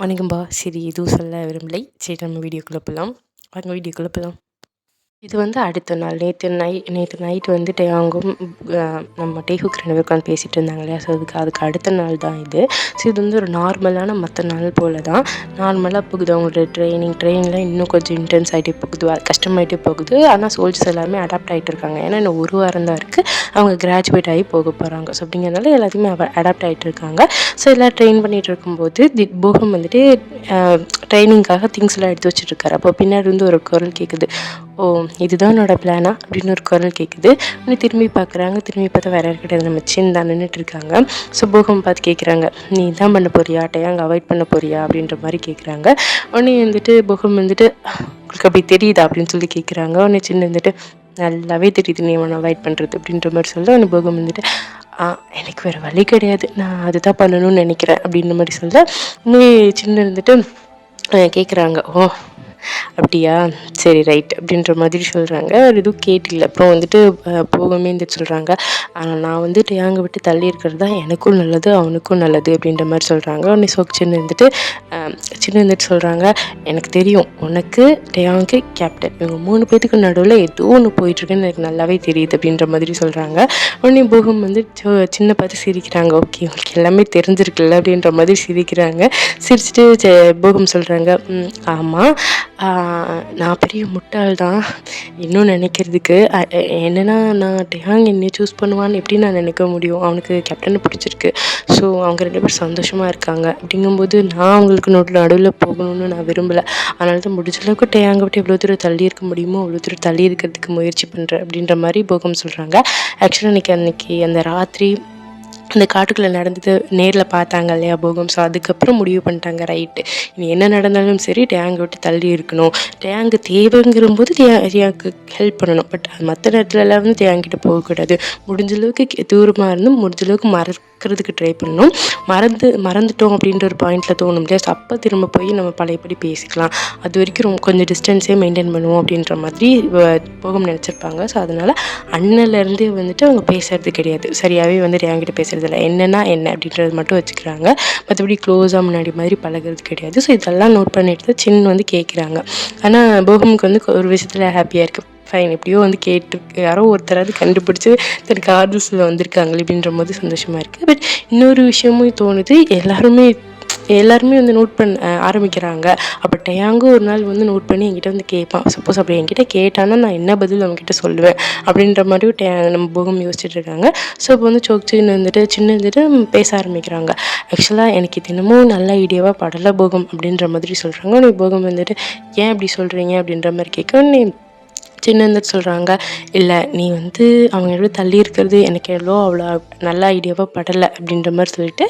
வணக்கம்பா. சரி, எதுவும் சொல்ல விரும்பலை. சரி, நம்ம வீடியோக்குள்ள போகலாம். வாங்க வீடியோக்குள்ள போகலாம். இது வந்து அடுத்த நாள் நேற்று நைட் வந்துட்டு அவங்களும் நம்ம டேஹுக் 2 பேரும் உட்காந்து பேசிகிட்டு இருந்தாங்க இல்லையா? ஸோ அதுக்கு அடுத்த நாள் தான் இது. ஸோ இது வந்து ஒரு நார்மலான மற்ற நாள் போல் தான் நார்மலாக போகுது. அவங்களோட ட்ரெயின்லாம் இன்னும் கொஞ்சம் இன்டென்ஸ் ஆகிட்டே போகுது, கஷ்டமாயிட்டே போகுது. ஆனால் சோல்ஜர்ஸ் எல்லாருமே அடாப்ட் ஆகிட்டு இருக்காங்க. ஏன்னா இன்னும் ஒரு வாரம் தான் இருக்குது, அவங்க கிராஜுவேட் ஆகி போக போகிறாங்க. ஸோ அப்படிங்கிறனால எல்லாத்தையுமே அடாப்ட் ஆகிட்டு இருக்காங்க. ஸோ எல்லாம் ட்ரெயின் பண்ணிகிட்டு இருக்கும்போது போகம் வந்துட்டு ட்ரைனிங்காக திங்ஸ் எல்லாம் எடுத்து வச்சுட்ருக்காரு. அப்போ பின்னாடி வந்து ஒரு குரல் கேட்குது, ஓ இதுதான் என்னோட பிளானா அப்படின்னு ஒரு குரல் கேட்குது. உடனே திரும்பி பார்க்குறாங்க. திரும்பி பார்த்தா வேற யாரும் கிடையாது, நம்ம சின் தான் நின்றுட்டுருக்காங்க. ஸோ போகம் பார்த்து கேட்குறாங்க, நீ தான் பண்ண போறியா, டயாங்க அவாய்ட் பண்ண போறியா அப்படின்ற மாதிரி கேட்குறாங்க. உடனே வந்துட்டு போகம் வந்துட்டு உங்களுக்கு அப்படி தெரியுதா அப்படின்னு சொல்லி கேட்குறாங்க. உடனே சின்ன வந்துட்டு நல்லாவே தெரியுது நீ அவனை அவாய்ட் பண்ணுறது அப்படின்ற மாதிரி சொல்ல, உடனே போகம் வந்துட்டு எனக்கு வேறு வழி கிடையாது, நான் அதுதான் பண்ணணும்னு நினைக்கிறேன் அப்படின்ற மாதிரி சொல்ல, இன்னும் சின்ன இருந்துட்டு கேட்குறாங்க, ஓ அப்படியா, சரி ரைட் அப்படின்ற மாதிரி சொல்கிறாங்க. எதுவும் கேட்டில்ல. அப்புறம் வந்துட்டு போகமே இருந்துட்டு சொல்கிறாங்க, ஆனால் நான் வந்து டேயாங்கை விட்டு தள்ளி இருக்கிறது தான் எனக்கும் நல்லது அவனுக்கும் நல்லது அப்படின்ற மாதிரி சொல்கிறாங்க. உடனே சின்ன இருந்துட்டு சொல்கிறாங்க, எனக்கு தெரியும் உனக்கு டேயாங்கு கேப்டன் இவங்க 3 பேத்துக்கு நடுவில் ஏதோ ஒன்று போயிட்டுருக்குன்னு எனக்கு நல்லாவே தெரியுது அப்படின்ற மாதிரி சொல்கிறாங்க. உடனே போகம் வந்து சின்ன பார்த்து சிரிக்கிறாங்க, ஓகே உங்களுக்கு எல்லாமே தெரிஞ்சிருக்குல்ல அப்படின்ற மாதிரி சிரிக்கிறாங்க. சிரிச்சுட்டு போகம் சொல்கிறாங்க, ஆமாம் நான் பெரிய முட்டாள் தான் இன்னும் நினைக்கிறதுக்கு. என்னென்னா நான் டேயாங் என்னை சூஸ் பண்ணுவான்னு எப்படி நான் நினைக்க முடியும், அவனுக்கு கேப்டனை பிடிச்சிருக்கு. ஸோ அவங்க 2 பேரும் சந்தோஷமாக இருக்காங்க. அப்படிங்கும்போது நான் அவங்களுக்கு நடுவில் போகணும்னு நான் விரும்பலை. அதனால தான் முடிஞ்ச அளவுக்கு டேயாங்கை விட்டு எவ்வளோ தூரம் தள்ளி இருக்க முடியுமோ அவ்வளோ தூரம் தள்ளி இருக்கிறதுக்கு முயற்சி பண்ணுறேன் அப்படின்ற மாதிரி போகம் சொல்கிறாங்க. ஆக்சுவலாக அன்றைக்கி அந்த ராத்திரி அந்த காட்டுக்குள்ளே நடந்தது நேரில் பார்த்தாங்க இல்லையா போகம். ஸோ அதுக்கப்புறம் முடிவு பண்ணிட்டாங்க, ரைட்டு இனி என்ன நடந்தாலும் சரி டேயாங்கை விட்டு தள்ளி இருக்கணும், டேயாங்கு தேவைங்கிறம்போது டேயாங்கு ஹெல்ப் பண்ணணும். பட் மற்ற நேரத்துலலாம் வந்து டேயாங்கிட்ட போகக்கூடாது. முடிஞ்ச அளவுக்கு தூரமாக இருந்து முடிஞ்ச அளவுக்கு மறக்கிறதுக்கு ட்ரை பண்ணணும். மறந்துட்டோம் அப்படின்ற ஒரு பாயிண்டில் தோணும் இல்லையா? ஸோ அப்போ திரும்ப போய் நம்ம பழையபடி பேசிக்கலாம். அது வரைக்கும் கொஞ்சம் டிஸ்டன்ஸே மெயின்டைன் பண்ணுவோம் அப்படின்ற மாதிரி போகம் நினச்சிருப்பாங்க. ஸோ அதனால் அண்ணன்லேருந்தே வந்துட்டு அவங்க பேசுறது கிடையாது, சரியாகவே வந்து டேயாங்கிட்ட பேசுறது இல்லை. என்னன்னா என்ன அப்படின்றது மட்டும் வச்சுக்கிறாங்க, மற்றபடி க்ளோஸாக முன்னாடி மாதிரி பழகிறது கிடையாது. ஸோ இதெல்லாம் நோட் பண்ணிட்டு தான் சின்ன வந்து கேட்குறாங்க. ஆனால் போகமுக்கு வந்து ஒரு விஷயத்தில் ஹாப்பியாக இருக்குது, ஃபைன் எப்படியோ வந்து கேட்டு யாரோ ஒருத்தராவது கண்டுபிடிச்சி தனக்கு ஆறுதல் வந்திருக்காங்களே அப்படின்ற போது சந்தோஷமாக இருக்குது. பட் இன்னொரு விஷயமும் தோணுது, எல்லாருமே வந்து நோட் பண்ண ஆரம்பிக்கிறாங்க. அப்போ டேயாங்கும் ஒரு நாள் வந்து நோட் பண்ணி என்கிட்ட வந்து கேட்பான். சப்போஸ் அப்படி என்கிட்ட கேட்டானா நான் என்ன பதில் அவங்ககிட்ட சொல்லுவேன் அப்படின்ற மாதிரி நம்ம போகம் யோசிச்சுட்டு இருக்காங்க. ஸோ இப்போ வந்து சின்ன வந்துட்டு பேச ஆரம்பிக்கிறாங்க. ஆக்சுவலாக எனக்கு தினமும் நல்ல ஐடியாவாக படலை போகம் அப்படின்ற மாதிரி சொல்கிறாங்க. உடனே போகம் வந்துட்டு ஏன் அப்படி சொல்கிறீங்க அப்படின்ற மாதிரி கேட்க, உடனே சின்ன வந்துட்டு சொல்கிறாங்க, இல்லை நீ வந்து அவங்க எவ்வளோ தள்ளி இருக்கிறது எனக்கு அவ்வளோ நல்ல ஐடியாவாக படலை அப்படின்ற மாதிரி சொல்லிட்டு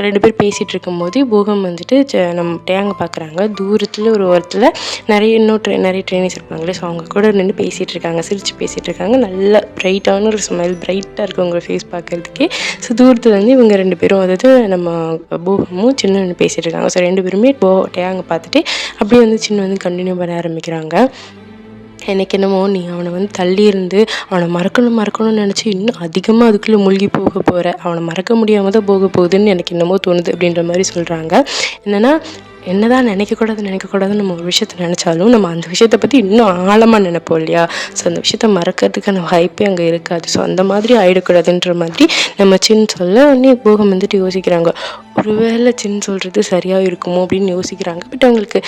2 பேர் பேசிகிட்டு இருக்கும்போது போகம் வந்துட்டு நம்ம டேயாங்கை பார்க்குறாங்க. தூரத்தில் ஒரு ஓரத்தில் நிறைய ட்ரைனர்ஸ் இருப்பாங்களே, ஸோ அவங்க கூட நின்று பேசிகிட்டு இருக்காங்க, சிரித்து பேசிகிட்டு இருக்காங்க. நல்ல பிரைட்டான ஒரு ஸ்மைல், பிரைட்டாக இருக்குது உங்கள் ஃபேஸ் பார்க்குறதுக்கே. ஸோ தூரத்தில் வந்து இவங்க 2 பேரும் அதாவது நம்ம போகமும் சின்ன நின்று பேசிகிட்டு இருக்காங்க. ஸோ 2 பேருமே டேயாங்கை பார்த்துட்டு அப்படியே வந்து சின்ன வந்து கண்டினியூ பண்ண ஆரம்பிக்கிறாங்க. எனக்கு என்னமோ நீ அவனை வந்து தள்ளி இருந்து அவனை மறக்கணும்னு நினச்சி இன்னும் அதிகமாக அதுக்குள்ளே மூழ்கி போக போகிற, அவனை மறக்க முடியாமல் தான் போக போகுதுன்னு எனக்கு என்னமோ தோணுது அப்படின்ற மாதிரி சொல்கிறாங்க. என்னென்னா என்னதான் நினைக்கக்கூடாதுன்னு நம்ம ஒரு விஷயத்த நினச்சாலும் நம்ம அந்த விஷயத்தை பற்றி இன்னும் ஆழமாக நினைப்போம் இல்லையா? ஸோ அந்த விஷயத்த மறக்கிறதுக்கான வாய்ப்பே அங்கே இருக்காது. ஸோ அந்த மாதிரி ஆகிடக்கூடாதுன்ற மாதிரி நம்ம சொல்ல உடனே போகம் வந்துட்டு யோசிக்கிறாங்க, ஒருவேளை சொல்கிறது சரியாக இருக்குமோ அப்படின்னு யோசிக்கிறாங்க. பட் அவங்களுக்கு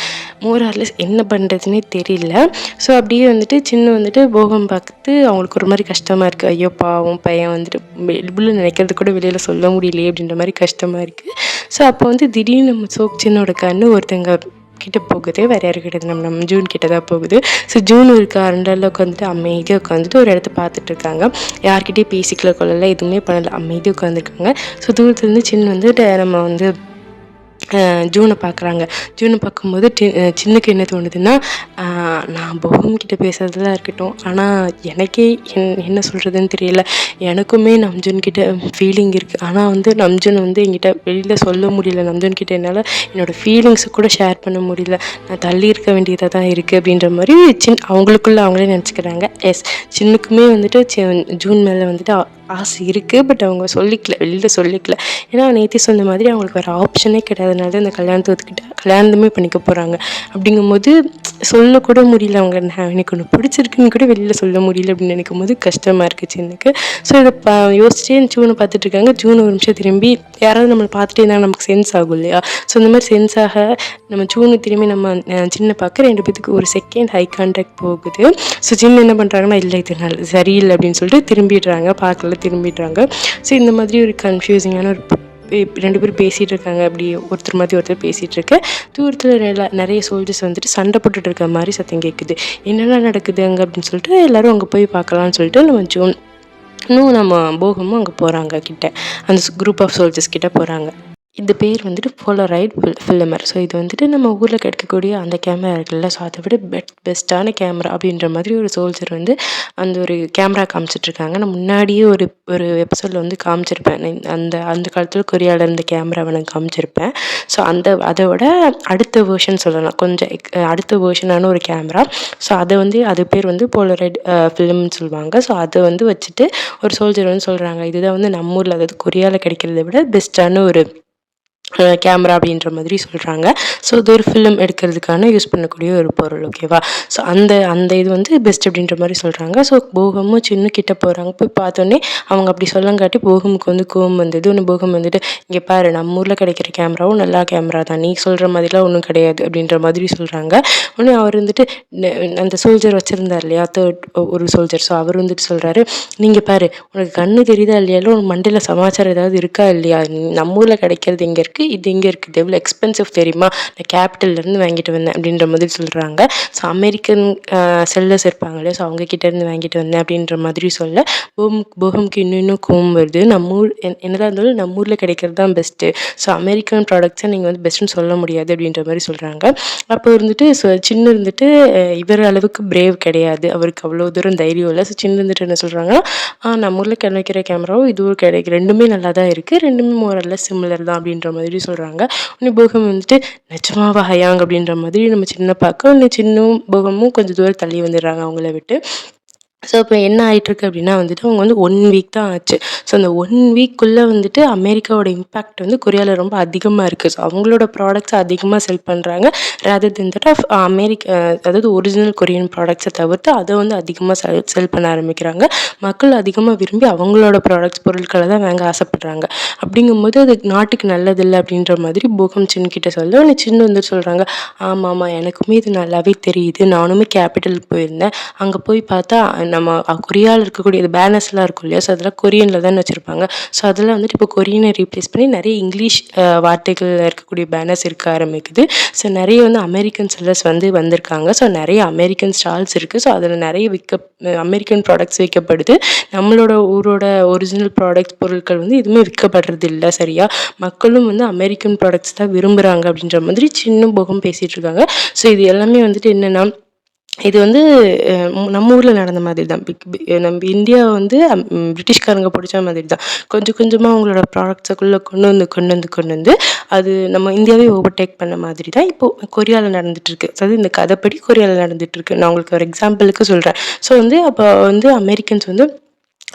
மோரார்லெஸ் என்ன பண்ணுறதுனே தெரியல. ஸோ அப்படியே வந்துட்டு வந்துட்டு போகம் பார்த்து அவங்களுக்கு ஒரு மாதிரி கஷ்டமாக இருக்குது. ஐயோ பாவம் பையன் வந்துட்டு வெளியில் நினைக்கிறது கூட வெளியில் சொல்ல முடியலையே அப்படின்ற மாதிரி கஷ்டமாக இருக்குது. ஸோ அப்போ வந்து திடீர்னு நம்ம சின்னோட கண்ணு ஒருத்தங்க கிட்ட போகுது, வேறு யாரு கிட்ட நம்ம ஜூன் கிட்ட தான் போகுது. ஸோ ஜூன் இருக்கா ரெண்டாவில் உட்காந்துட்டு அமைதியாக உட்காந்துட்டு ஒரு இடத்த பார்த்துட்டு இருக்காங்க. யார்கிட்டையும் பேசிக்கல கொள்ளல, எதுவுமே பண்ணலை, அமைதியாக உட்காந்துருக்காங்க. ஸோ தூரத்துலேருந்து வந்துட்டு நம்ம வந்து ஜூனை பார்க்கும்போது சின்னக்கு என்ன தோணுதுன்னா, நான் போகம்கிட்ட பேசுகிறதுலாம் இருக்கட்டும், ஆனால் எனக்கே என்ன சொல்கிறதுன்னு தெரியல. எனக்குமே நம்ஜூன்கிட்ட ஃபீலிங் இருக்குது. ஆனால் வந்து நம்ஜூன் வந்து என்கிட்ட வெளியில் சொல்ல முடியல. நம்ஜூன்கிட்ட என்னால் என்னோடய ஃபீலிங்ஸை கூட ஷேர் பண்ண முடியல. நான் தள்ளி இருக்க வேண்டியதாக தான் இருக்குது அப்படின்ற மாதிரி அவங்களுக்குள்ளே அவங்களே நினச்சிக்கிறாங்க. சின்னுக்குமே வந்துட்டு ஜூன் மேலே வந்துட்டு ஆசை இருக்குது. பட் அவங்க சொல்லிக்கல, வெளியில் சொல்லிக்கல. ஏன்னா நேற்று சொன்ன மாதிரி அவங்களுக்கு வேறு ஆப்ஷனே கிடையாதுனால தான் இந்த கல்யாணத்தை ஒத்துக்கிட்டு கல்யாணமே பண்ணிக்க போகிறாங்க. அப்படிங்கும்போது சொல்லக்கூட முடியல. அவங்க எனக்கு ஒன்று பிடிச்சிருக்குன்னு கூட வெளியில் சொல்ல முடியல அப்படின்னு நினைக்கும் போது கஷ்டமாக இருக்குது சின்னுக்கு. ஸோ இதை யோசிச்சே ஜூனை பார்த்துட்ருக்காங்க. ஜூன் ஒரு நிமிஷம் திரும்பி யாராவது நம்மளை பார்த்துட்டே இருந்தாங்க, நமக்கு சென்ஸ் ஆகும் இல்லையா? ஸோ இந்த மாதிரி சென்ஸ் ஆக நம்ம ஜூனு திரும்பி நம்ம சின்ன பார்க்க 2 பேத்துக்கு ஒரு செகண்ட் ஹை கான்டாக்ட் போகுது. ஸோ சின்ன என்ன பண்ணுறாங்கன்னா, இல்லை இது சரியில்லை அப்படின்னு சொல்லிட்டு திரும்பிடுறாங்க, பார்க்கல திரும்பிடுறாங்க. ஸோ இந்த மாதிரி ஒரு கன்ஃபியூசிங்கான ஒரு 2 பேரும் பேசிகிட்டு இருக்காங்க. அப்படி ஒருத்தர் மாதிரி ஒருத்தர் பேசிகிட்டு இருக்கு. தூரத்தில் நிறைய சோல்ஜர்ஸ் வந்துட்டு சண்டை போட்டுட்டு இருக்க மாதிரி சத்தம் கேட்குது. என்னென்ன நடக்குது அங்கே அப்படின்னு சொல்லிட்டு எல்லோரும் அங்கே போய் பார்க்கலான்னு சொல்லிட்டு நம்ம ஜூன் இன்னும் நம்ம போகமும் அங்கே போகிறாங்க கிட்ட, அந்த குரூப் ஆஃப் சோல்ஜர்ஸ் கிட்ட போகிறாங்க. இந்த பேர் வந்துட்டு போலராய்ட் ஃபிலிமர். ஸோ இது வந்துட்டு நம்ம ஊரில் கிடைக்கக்கூடிய அந்த கேமரா இருக்குல்ல, ஸோ அதை விட பெஸ்ட்டான கேமரா அப்படின்ற மாதிரி ஒரு சோல்ஜர் வந்து அந்த ஒரு கேமரா காமிச்சிட்ருக்காங்க. நான் முன்னாடியே ஒரு ஒரு எபிசோடில் வந்து காமிச்சிருப்பேன். அந்த அந்த காலத்தில் கொரியாவில் இருந்த கேமராவை நான் காமிச்சிருப்பேன். ஸோ அதோட அடுத்த வேர்ஷன் சொல்லலாம், கொஞ்சம் அடுத்த வேர்ஷனான ஒரு கேமரா. ஸோ அதை வந்து அது பேர் வந்து போலராய்ட் ஃபிலிம்னு சொல்லுவாங்க. ஸோ அதை வந்து வச்சுட்டு ஒரு சோல்ஜர் வந்து சொல்கிறாங்க, இதுதான் வந்து நம்ம ஊரில், அதாவது கொரியாவில் கிடைக்கிறத விட பெஸ்ட்டான ஒரு கேமரா அப்படின்ற மாதிரி சொல்கிறாங்க. ஸோ இது ஒரு ஃபிலிம் எடுக்கிறதுக்கான யூஸ் பண்ணக்கூடிய ஒரு பொருள், ஓகேவா? ஸோ அந்த அந்த இது வந்து பெஸ்ட் அப்படின்ற மாதிரி சொல்கிறாங்க. ஸோ போகமும் சின்ன கிட்ட போகிறாங்க. போய் பார்த்தோன்னே அவங்க அப்படி சொல்லங்காட்டி போகமுக்கு வந்து கோவம் வந்தது. ஒன்று போகம் வந்துட்டு, இங்கே பாரு, நம்ம ஊரில் கிடைக்கிற கேமராவும் நல்லா கேமரா தான், நீ சொல்கிற மாதிரிலாம் ஒன்றும் கிடையாது அப்படின்ற மாதிரி சொல்கிறாங்க. உடனே அவர் வந்துட்டு அந்த சோல்ஜர் வச்சுருந்தார் இல்லையா, ஒரு சோல்ஜர். ஸோ அவர் வந்துட்டு சொல்கிறாரு, நீங்கள் பாரு, உனக்கு கண்ணு தெரியுதா இல்லையாலும் உனக்கு மண்டையில் சமாச்சாரம் ஏதாவது இருக்கா இல்லையா? நம்ம ஊரில் கிடைக்கிறது எங்கே இருக்குது, இது எங்கே இருக்குது, எவ்வளோ எக்ஸ்பென்சிவ் தெரியுமா, நான் கேபிட்டல்லேருந்து வாங்கிட்டு வந்தேன் அப்படின்ற மாதிரி சொல்கிறாங்க. ஸோ அமெரிக்கன் செல்லர்ஸ் இருப்பாங்க இல்லையா, ஸோ அவங்கக்கிட்டேருந்து வாங்கிட்டு வந்தேன் அப்படின்ற மாதிரி சொல்ல போகமுக்கு இன்னும் கோவம் வருது. நம்ம ஊர் என்னதான் இருந்தாலும் நம்ம ஊரில் கிடைக்கிறது தான் பெஸ்ட்டு. ஸோ அமெரிக்கன் ப்ராடக்ட்ஸை நீங்கள் வந்து பெஸ்ட்டுன்னு சொல்ல முடியாது அப்படின்ற மாதிரி சொல்கிறாங்க. அப்போ இருந்துட்டு சின்ன இருந்துட்டு இவர் அளவுக்கு பிரேவ் கிடையாது, அவருக்கு அவ்வளோ தூரம் தைரியம் இல்லை. ஸோ சின்ன இருந்துட்டு என்ன சொல்கிறாங்கன்னா, நம்ம ஊரில் கிடைக்கிற கேமராவும் இதுவும் கிடைக்கும், ரெண்டுமே நல்லா தான் இருக்குது, ரெண்டுமே மோரல்ல சிமிலர் தான் அப்படின்ற மாதிரி சொல்கிறாங்க. உடனே போகம் வந்துட்டு, நிஜமாவா ஹயாங் அப்படின்ற மாதிரி நம்ம சின்ன பார்க்க, உடனே சின்னும் போகமும் கொஞ்சம் தூரம் தள்ளி வந்துடுறாங்க அவங்கள விட்டு. ஸோ இப்போ என்ன ஆகிட்டுருக்கு அப்படின்னா வந்துட்டு, அவங்க வந்து 1 வீக் தான் ஆச்சு. ஸோ அந்த 1 வீக்குள்ளே வந்துட்டு அமெரிக்காவோட இம்பேக்ட் வந்து கொரியாவில் ரொம்ப அதிகமாக இருக்குது. ஸோ அவங்களோட ப்ராடக்ட்ஸை அதிகமாக செல் பண்ணுறாங்க. ரேதர் தென் தட் ஆஃப் அதாவது ஒரிஜினல் கொரியன் ப்ராடக்ட்ஸை தவிர்த்து அதை வந்து அதிகமாக செல் பண்ண ஆரம்பிக்கிறாங்க. மக்கள் அதிகமாக விரும்பி அவங்களோட பொருட்களை தான் வாங்க ஆசைப்படுறாங்க. அப்படிங்கும்போது அது நாட்டுக்கு நல்லதில்லை அப்படின்ற மாதிரி போகம் சின்கிட்ட சொல்ல, உடனே சின்ன வந்துட்டு சொல்கிறாங்க, ஆமாம் எனக்குமே இது நல்லாவே தெரியுது, நானுமே கேபிட்டலுக்கு போயிருந்தேன், அங்கே போய் பார்த்தா நம்ம கொரியாவில் இருக்கக்கூடிய பேனர்ஸ்லாம் இருக்கும் இல்லையா, ஸோ அதெல்லாம் கொரியனில் தான் வச்சுருப்பாங்க. ஸோ அதெல்லாம் வந்துட்டு இப்போ கொரியனை ரீப்ளேஸ் பண்ணி நிறைய இங்கிலீஷ் வார்த்தைகள் இருக்கக்கூடிய பேனர்ஸ் இருக்க ஆரம்பிக்குது. ஸோ நிறைய வந்து அமெரிக்கன் செல்லர்ஸ் வந்திருக்காங்க. ஸோ நிறைய அமெரிக்கன் ஸ்டால்ஸ் இருக்குது. ஸோ அதில் நிறைய அமெரிக்கன் ப்ராடக்ட்ஸ் விற்கப்படுது. நம்மளோட ஊரோட ஒரிஜினல் பொருட்கள் வந்து எதுவுமே விற்கப்படுறது இல்லை, சரியா? மக்களும் வந்து அமெரிக்கன் ப்ராடக்ட்ஸ் தான் விரும்புகிறாங்க அப்படின்ற மாதிரி சின்ன போகம் பேசிகிட்டு இருக்காங்க. ஸோ இது எல்லாமே வந்துட்டு என்னென்னா, இது வந்து நம்ம ஊரில் நடந்த மாதிரி தான். நம்ம இந்தியா வந்து பிரிட்டிஷ்காரங்க பிடிச்ச மாதிரி தான். கொஞ்சம் கொஞ்சமாக அவங்களோட ப்ராடக்ட்ஸுக்குள்ளே கொண்டு வந்து அது நம்ம இந்தியாவே ஓவர்டேக் பண்ண மாதிரி தான் இப்போது கொரியாவில் நடந்துகிட்ருக்கு. அதாவது இந்த கதைப்படி கொரியாவில் நடந்துகிட்ருக்கு. நான் உங்களுக்கு ஒரு எக்ஸாம்பிளுக்கு சொல்கிறேன். ஸோ வந்து அப்போ வந்து அமெரிக்கன்ஸ் வந்து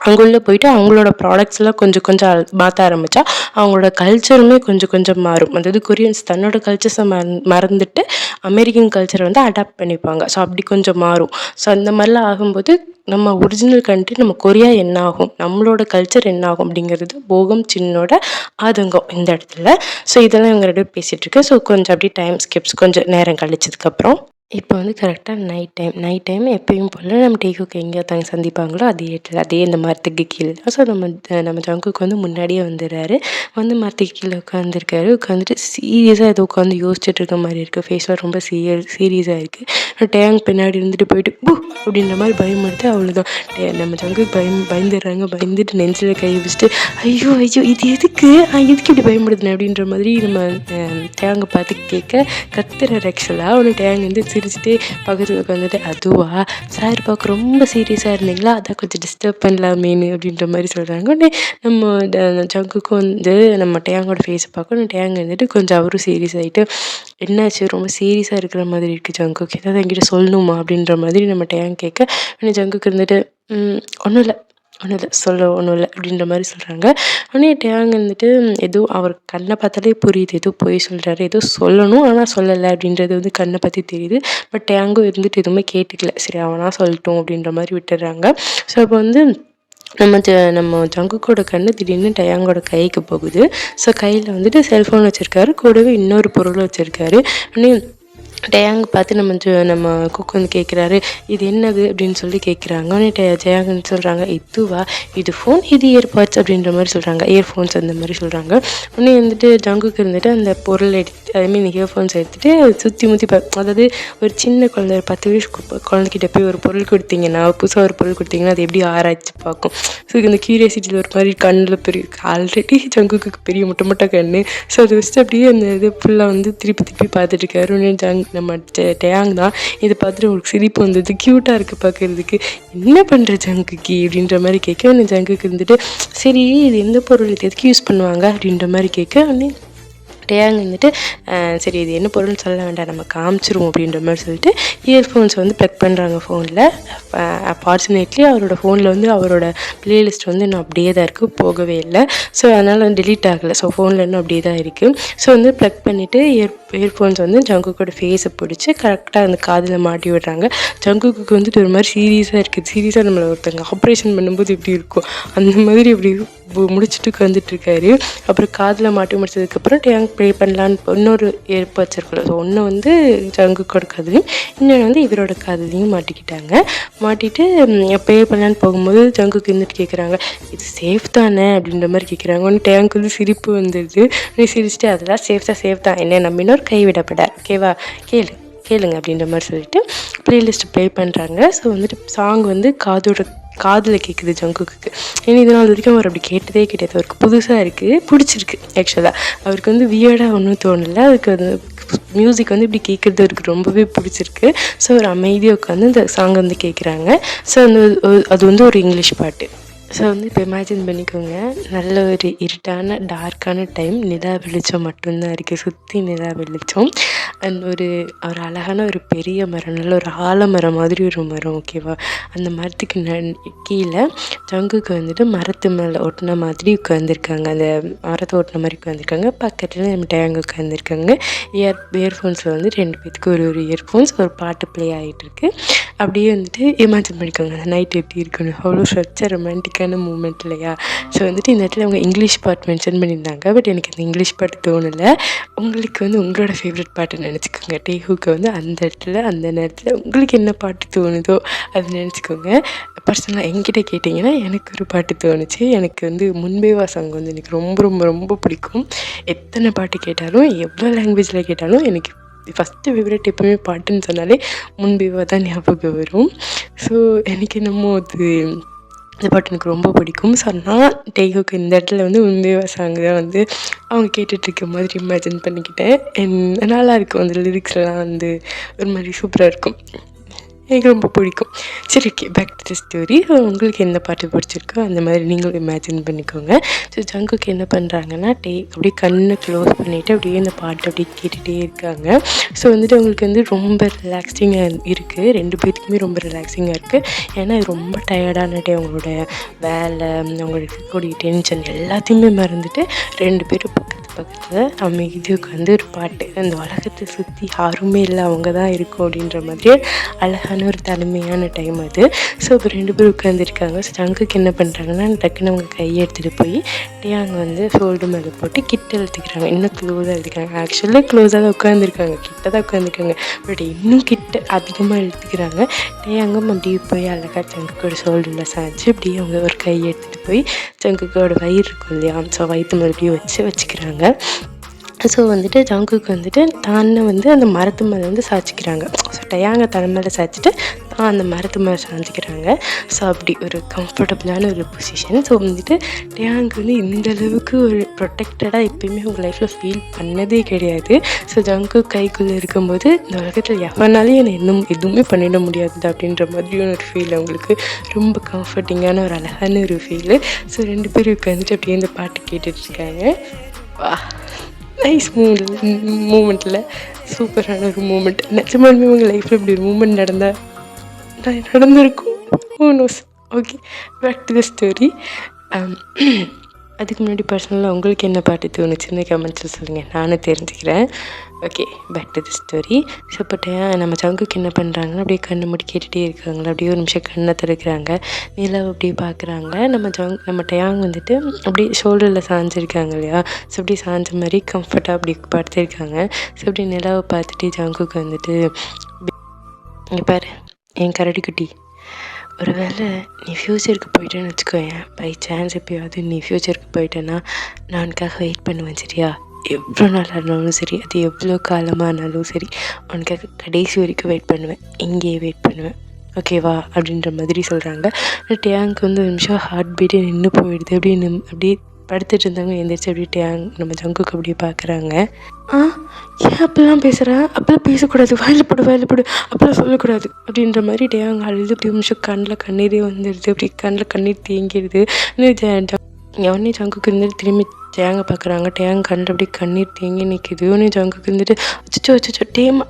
அங்குள்ளே போயிட்டு அவங்களோட ப்ராடக்ட்ஸ்லாம் கொஞ்சம் கொஞ்சம் மாற்ற ஆரம்பித்தா அவங்களோட கல்ச்சருமே கொஞ்சம் கொஞ்சம் மாறும். அதாவது கொரியன்ஸ் தன்னோட கல்ச்சர்ஸை மறந்துட்டு அமெரிக்கன் கல்ச்சரை வந்து அடாப்ட் பண்ணிப்பாங்க. ஸோ அப்படி கொஞ்சம் மாறும். ஸோ அந்த மாதிரிலாம் ஆகும்போது நம்ம ஒரிஜினல் கண்ட்ரி நம்ம கொரியா என்ன ஆகும், நம்மளோட கல்ச்சர் என்ன ஆகும் அப்படிங்கிறது போகம் சின்னோட ஆதங்கம் இந்த இடத்துல. ஸோ இதெல்லாம் இவங்க 2 பேரும் பேசிகிட்ருக்கு. ஸோ கொஞ்சம் அப்படியே டைம் ஸ்கிப்ஸ் கொஞ்சம் நேரம் கழிச்சதுக்கப்புறம் இப்போ வந்து கரெக்டாக நைட் டைம் எப்பயும் போல் நம்ம டேகுக்கு எங்கே ஒருத்தவங்க சந்திப்பாங்களோ அதே இந்த மரத்துக்கு கீழே. ஸோ நம்ம ஜங்குக்கு வந்து முன்னாடியே வந்துடுறாரு. வந்து மரத்துக்கு கீழே உட்காந்துட்டு சீரியஸாக ஏதோ உட்காந்து யோசிச்சுட்டு இருக்க மாதிரி இருக்குது. ஃபேஸ்லாம் ரொம்ப சீரியஸாக இருக்குது. டேங் பின்னாடி இருந்துட்டு போயிட்டு அப்படின்ற மாதிரி பயமுடுத்து அவ்வளோதான். நம்ம ஜங்குக்கு பயந்துடுறாங்க. பயந்துட்டு நெஞ்சில் கை வச்சுட்டு, ஐயோ இது எதுக்கு இப்படி பயமுடுதுனேன் அப்படின்ற மாதிரி நம்ம டேங்கை பார்த்து கேட்க கத்துற ஆக்சுவலாக ஒன்று டேங் வந்து சிரிச்சுட்டு பக்கத்தில் உட்காந்துட்டு, அதுவா சார் பார்க்க ரொம்ப சீரியஸாக இருந்தீங்களா, அதை கொஞ்சம் டிஸ்டர்ப் பண்ணலாமேனு அப்படின்ற மாதிரி சொல்கிறாங்க. உடனே நம்ம ஜங்குக்கும் வந்து நம்ம டேங்கோட ஃபேஸை பார்க்க டேங் வந்துட்டு கொஞ்சம் அவரும் சீரியஸ் ஆகிட்டு, என்னாச்சு ரொம்ப சீரியஸாக இருக்கிற மாதிரி இருக்குது ஜங்குக்கு, ஏதாவது என்கிட்ட சொல்லணுமா அப்படின்ற மாதிரி நம்ம டேங் கேட்க, உடனே ஜங்குக்கு இருந்துட்டு ஒன்றும் இல்லை, ஒன்றும் இல்லை ஒன்றும் இல்லை அப்படின்ற மாதிரி சொல்கிறாங்க. உடனே டேங் வந்துட்டு ஏதோ அவர் கண்ணை பார்த்தாலே புரியுது ஏதோ பொய் சொல்கிறாரு, ஏதோ சொல்லணும் ஆனால் சொல்லலை அப்படின்றது வந்து கண்ணை பற்றி தெரியுது. பட் டேங்கும் இருந்துட்டு எதுவுமே கேட்டுக்கல, சரி அவனா சொல்லட்டும் அப்படின்ற மாதிரி விட்டுடுறாங்க. ஸோ அப்போ வந்து நம்ம ஜங்குக்கோட கண்ணு திடீர்னு டயாங்கோட கைக்கு போகுது. ஸோ கையில் வந்துட்டு செல்ஃபோன் வச்சுருக்காரு, கூடவே இன்னொரு பொருளும் வச்சுருக்காரு. உடனே டயாங் பார்த்து நம்ம குக் வந்து கேட்குறாரு, இது என்னது அப்படின்னு சொல்லி கேட்குறாங்க. உடனே ஜயாங் வந்து சொல்கிறாங்க, இதுவா, இது ஃபோன், இது இயர்பாட்ஸ் அப்படின்ற மாதிரி சொல்கிறாங்க, இயர்ஃபோன்ஸ் அந்த மாதிரி சொல்கிறாங்க. உடனே வந்துட்டு ஜங்குக்கு இருந்துட்டு அந்த பொருள் இயர்ஃபோன்ஸ் எடுத்துகிட்டு சுற்றி முற்றி அதாவது ஒரு சின்ன குழந்தை, ஒரு 10 வயசு குழந்தைகிட்ட போய் ஒரு பொருள் கொடுத்தீங்கன்னா, புதுசாக ஒரு பொருள் கொடுத்தீங்கன்னா அது எப்படி ஆராய்ச்சி பார்க்கும். ஸோ இந்த கியூரியாசிட்டியில் ஒரு மாதிரி கண்ணில் பெரிய, ஆல்ரெடி ஜங்குக்கு பெரிய முட்டை கண்ணு. ஸோ அதை வச்சுட்டு அப்படியே அந்த இது ஃபுல்லாக வந்து திருப்பி பார்த்துட்டு இருக்காரு. உடனே நம்ம டயாங் தான் இதை பார்த்துட்டு உங்களுக்கு சிரிப்பு வந்தது, க்யூட்டாக இருக்குது பார்க்குறதுக்கு, என்ன பண்ணுற ஜங்குக்கு அப்படின்ற மாதிரி கேட்க, அந்த ஜங்குக்கு இருந்துட்டு சரி இது எந்த பொருள், இது எதுக்கு யூஸ் பண்ணுவாங்க அப்படின்ற மாதிரி கேட்க, உடனே டேங் வந்துட்டு சரி இது என்ன பொருள்னு சொல்ல வேண்டாம், நம்ம காமிச்சிருவோம் அப்படின்ற மாதிரி சொல்லிட்டு இயர்ஃபோன்ஸ் வந்து ப்ளக் பண்ணுறாங்க ஃபோனில். ஃபார்ச்சுனேட்லி அவரோட ஃபோனில் வந்து அவரோட ப்ளேலிஸ்ட் வந்து இன்னும் அப்படியே தான் இருக்குது, போகவே இல்லை. ஸோ அதனால் வந்து டெலீட் ஆகலை. ஸோ ஃபோனில் இன்னும் அப்படியே தான் இருக்குது. ஸோ வந்து ப்ளக் பண்ணிவிட்டு இயர்ஃபோன்ஸ் வந்து ஜங்குக்கோட ஃபேஸை பிடிச்சி கரெக்டாக அந்த காதில் மாட்டி விடுறாங்க. ஜங்குக்கு வந்துட்டு ஒரு மாதிரி சீரியஸாக இருக்குது. சீரியஸாக நம்மளை ஒருத்தங்க ஆப்ரேஷன் பண்ணும்போது எப்படி இருக்கும் அந்த மாதிரி அப்படி முடிச்சுட்டு உட்காந்துட்ருக்காரு. அப்புறம் காதில் மாட்டி முடிச்சதுக்கப்புறம் டேங் ப்ளே பண்ணலான்னு இன்னொரு ஏர்பாட்ஸ் இருக்குல்ல, ஸோ ஒன்று வந்து ஜங்குக்கோட காதுலையும் இன்னொன்று வந்து இவரோட காதுலையும் மாட்டிக்கிட்டாங்க. மாட்டிட்டு ப்ளே பண்ணலான்னு போகும்போது ஜங்குக்கு இருந்துட்டு கேட்குறாங்க, இது சேஃப் தானே அப்படின்ற மாதிரி கேட்குறாங்க. ஒன்று டேங்க்கு வந்து சிரிப்பு வந்துடுது. சிரிச்சுட்டு அதெல்லாம் சேஃப் தான், என்ன நம்பினோர் கைவிடப்பட, ஓகேவா, கேளுங்க அப்படின்ற மாதிரி சொல்லிட்டு ப்ளேலிஸ்ட்டு ப்ளே பண்ணுறாங்க. ஸோ வந்துட்டு சாங் வந்து காதில் கேட்குது ஜங்குக்கு. ஏன்னா இதனால் வரைக்கும் அவர் அப்படி கேட்டதே கிடையாது, அவருக்கு புதுசாக இருக்குது, பிடிச்சிருக்கு. ஆக்சுவலாக அவருக்கு வந்து வியர்டாக ஒன்றும் தோணலை, அதுக்கு அது மியூசிக் வந்து இப்படி கேட்குறது அவருக்கு ரொம்பவே பிடிச்சிருக்கு. ஸோ ஒரு அமைதியாக உட்காந்து இந்த சாங் வந்து கேட்குறாங்க. ஸோ அது வந்து ஒரு இங்கிலீஷ் பாட்டு. ஸோ வந்து இப்போ இமேஜின் பண்ணிக்கோங்க, நல்ல ஒரு இருட்டான டார்க்கான டைம், நிலா வெளிச்சம் மட்டும்தான் இருக்குது, சுற்றி நிலா வெளிச்சம். அண்ட் ஒரு அழகான ஒரு பெரிய மரம், நல்ல ஒரு ஆலமரம் மாதிரி ஒரு மரம், ஓகேவா. அந்த மரத்துக்கு கீழே ஜங்குக்கு வந்துட்டு மரத்து மேலே ஒட்டின மாதிரி உட்காந்துருக்காங்க, அந்த மரத்தை ஒட்டின மாதிரி உட்காந்துருக்காங்க. பக்கத்தில் நம்ம டேங்க் உட்காந்துருக்காங்க. இயர்ஃபோன்ஸில் வந்து 2 பேத்துக்கு ஒரு இயர்ஃபோன்ஸ், ஒரு பாட்டு ப்ளே ஆகிட்டுருக்கு. அப்படியே வந்துட்டு இமேஜின் பண்ணிக்கோங்க அந்த நைட் எப்படி இருக்கணும், அவ்வளோ சச்ச ரொமான்டிக்கான மூமெண்ட் இல்லையா. ஸோ வந்துட்டு இந்த இடத்துல அவங்க இங்கிலீஷ் பாட்டு மென்ஷன் பண்ணியிருந்தாங்க, பட் எனக்கு அந்த இங்கிலீஷ் பாட்டு தோணலை. உங்களுக்கு வந்து உங்களோட ஃபேவரட் பாட்டு நினச்சிக்கோங்க. டேஹுக்கு வந்து அந்த இடத்துல அந்த நேரத்தில் உங்களுக்கு என்ன பாட்டு தோணுதோ அது நினச்சிக்கோங்க. பர்சனலாக என்கிட்ட கேட்டிங்கன்னா எனக்கு ஒரு பாட்டு தோணுச்சு. எனக்கு வந்து முன்பேவா சாங் வந்து எனக்கு ரொம்ப ரொம்ப ரொம்ப பிடிக்கும். எத்தனை பாட்டு கேட்டாலும், எவ்வளோ லாங்குவேஜில் கேட்டாலும் எனக்கு ஃபஸ்ட்டு ஃபேவரட் எப்போவுமே பாட்டுன்னு சொன்னாலே முன்பேவா தான் ஞாபகம் வரும். ஸோ எனக்கு என்னமோ அது அந்த பாட்டு எனக்கு ரொம்ப பிடிக்கும். ஸோ நான் டேஹுக்கு இந்த இடத்துல வந்து முன்பேவா சாங் தான் வந்து அவங்க கேட்டுட்ருக்க மாதிரி இமேஜின் பண்ணிக்கிட்டேன். நல்லாயிருக்கும் அந்த லிரிக்ஸ்லாம் வந்து ஒரு மாதிரி சூப்பராக இருக்கும், எனக்கு ரொம்ப பிடிக்கும். சரி, okay, back to the story. உங்களுக்கு எந்த பாட்டு பிடிச்சிருக்கோ அந்த மாதிரி நீங்களும் இமேஜின் பண்ணிக்கோங்க. ஸோ ஜங்குக்கு என்ன பண்ணுறாங்கன்னா அப்படியே கண்ணை க்ளோஸ் பண்ணிவிட்டு அப்படியே இந்த பாட்டு அப்படியே கேட்டுகிட்டே இருக்காங்க. ஸோ வந்துட்டு அவங்களுக்கு வந்து ரொம்ப ரிலாக்ஸிங்காக இருக்குது, 2 பேத்துக்குமே ரொம்ப ரிலாக்ஸிங்காக இருக்குது. ஏன்னா இது ரொம்ப டயர்டான டே, அவங்களோட வேலை, அவங்களுக்கு இருக்கக்கூடிய டென்ஷன் எல்லாத்தையுமே மறந்துட்டு 2 பேரும் பக்கத்தில் அமைதி உட்காந்து ஒரு பாட்டு, அந்த உலகத்தை சுற்றி யாருமே இல்லை, அவங்க தான் இருக்கும் அப்படின்ற மாதிரியே அழகான ஒரு தனிமையான டைம் அது. ஸோ இப்போ 2 பேரும் உட்காந்துருக்காங்க. ஸோ ஜங்குக்கு என்ன பண்ணுறாங்கன்னா டக்குன்னு அவங்க கையை எடுத்துகிட்டு போய் டேயாங் வந்து ஷோல்டர் மேலே போட்டு கிட்ட இழுத்துக்கிறாங்க, இன்னும் க்ளோஸாக இழுத்துக்கிறாங்க. ஆக்சுவலாக க்ளோஸாக தான் உட்காந்துருக்காங்க, கிட்ட தான் உட்காந்துருக்காங்க, பட் இன்னும் கிட்ட அதிகமாக இழுத்துக்கிறாங்க. டேயாங்கும் அப்படியே போய் அழகாக ஜங்குக்கோட ஷோல்டரில் சாய்ச்சி அப்படியே அவங்க ஒரு கையை எடுத்துகிட்டு போய் ஜங்குக்கோட வயிறு இருக்கும் இல்லையா, ஸோ வயிற்று மறுபடியும் வச்சுக்கிறாங்க. ஸோ வந்துட்டு ஜங்குக்கு வந்துட்டு தானே வந்து அந்த மரத்து மேலே வந்து சாய்ச்சிக்கிறாங்க. ஸோ டயாங்கை தலை மேலே சாய்ச்சிட்டு தான் அந்த மரத்து மேலே சாய்ச்சிக்கிறாங்க. ஸோ அப்படி ஒரு கம்ஃபர்டபுளான ஒரு பொசிஷன். ஸோ வந்துட்டு டயாங்கு வந்து இந்த அளவுக்கு ஒரு ப்ரொடெக்டடாக எப்போயுமே உங்கள் லைஃப்பில் ஃபீல் பண்ணதே கிடையாது. ஸோ ஜங்கு கைக்குள்ளே இருக்கும்போது இந்த உலகத்தில் எவனாலையும் என்னை எதுவுமே பண்ணிட முடியாது அப்படின்ற மாதிரியான ஒரு ஃபீல் அவங்களுக்கு, ரொம்ப கம்ஃபர்டிங்கான ஒரு அழகான ஒரு ஃபீலு. ஸோ 2 பேரும் உட்காந்துட்டு அப்படியே இந்த பாட்டு கேட்டுட்ருக்காங்க. வா, நைஸ் மூமெண்ட்டில் சூப்பரான ஒரு மூமெண்ட். நிஜமாலுமே உங்கள் லைஃப்பில் இப்படி ஒரு மூமெண்ட் நடந்திருக்கும். ஓ nose, okay, back to the story. அதுக்கு முன்னாடி பர்சனலாக உங்களுக்கு என்ன பாட்டு தோணுச்சுன்னு கமெண்ட்ஸில் சொல்லுங்கள், நானும் தெரிஞ்சுக்கிறேன். Okay, back to the story. So இப்போ நம்ம ஜங்குக்கு என்ன பண்ணுறாங்கன்னா, அப்படியே கண்ணை மூடி கேட்டுகிட்டே இருக்காங்களா, அப்படியே ஒரு நிமிஷம் கண்ணை திறக்கிறாங்க, நிலாவை அப்படியே பார்க்குறாங்க. நம்ம டயாங் வந்துட்டு அப்படியே ஷோல்டரில் சாஞ்சிருக்காங்க இல்லையா, ஸோ அப்படியே சாஞ்ச மாதிரி கம்ஃபர்ட்டாக அப்படி படுத்திருக்காங்க. ஸோ அப்படி நிலாவை பார்த்துட்டு ஜங்குக்கு வந்துட்டு, இங்கே பாரு என் கரடி குட்டி, ஒரு வேளை நீ ஃப்யூச்சருக்கு போயிட்டேன்னு வச்சுக்கோயேன், பை சான்ஸ் எப்போயாவது நீ ஃப்யூச்சருக்கு போயிட்டேன்னா நான் உனக்காக வெயிட் பண்ணுவேன், சரியா? எவ்வளோ நாளாக இருந்தாலும் சரி, அது எவ்வளோ காலமானாலும் சரி, உனக்காக கடைசி வரைக்கும் வெயிட் பண்ணுவேன், இங்கேயே வெயிட் பண்ணுவேன், ஓகேவா? அப்படின்ற மாதிரி சொல்கிறாங்க. டேங்க் வந்து ஒரு நிமிஷம் ஹார்ட் பீட்டே நின்று போயிடுது. அப்படியே படுத்துட்டு இருந்தாங்க, எந்திரிச்சு அப்படியே நம்ம ஜங்குக்கு அப்படியே பார்க்குறாங்க. ஏன் அப்படிலாம் பேசுகிறேன், அப்படிலாம் பேசக்கூடாது, வாயில் போடு அப்படிலாம் சொல்லக்கூடாது அப்படின்ற மாதிரி டேங் அழுது அப்படி நிமிஷம் கண்ணில் கண்ணீரே வந்துடுது, அப்படி கண்ணில் கண்ணீர் தேங்கிடுது. உடனே ஜங்குக்கு இருந்துட்டு திரும்பி டேங்கை பார்க்குறாங்க. டேங் கண்ணில் அப்படியே கண்ணீர் தேங்கி நிற்கிது. உடனே ஜங்குக்கு இருந்துட்டு அச்சோ டேமா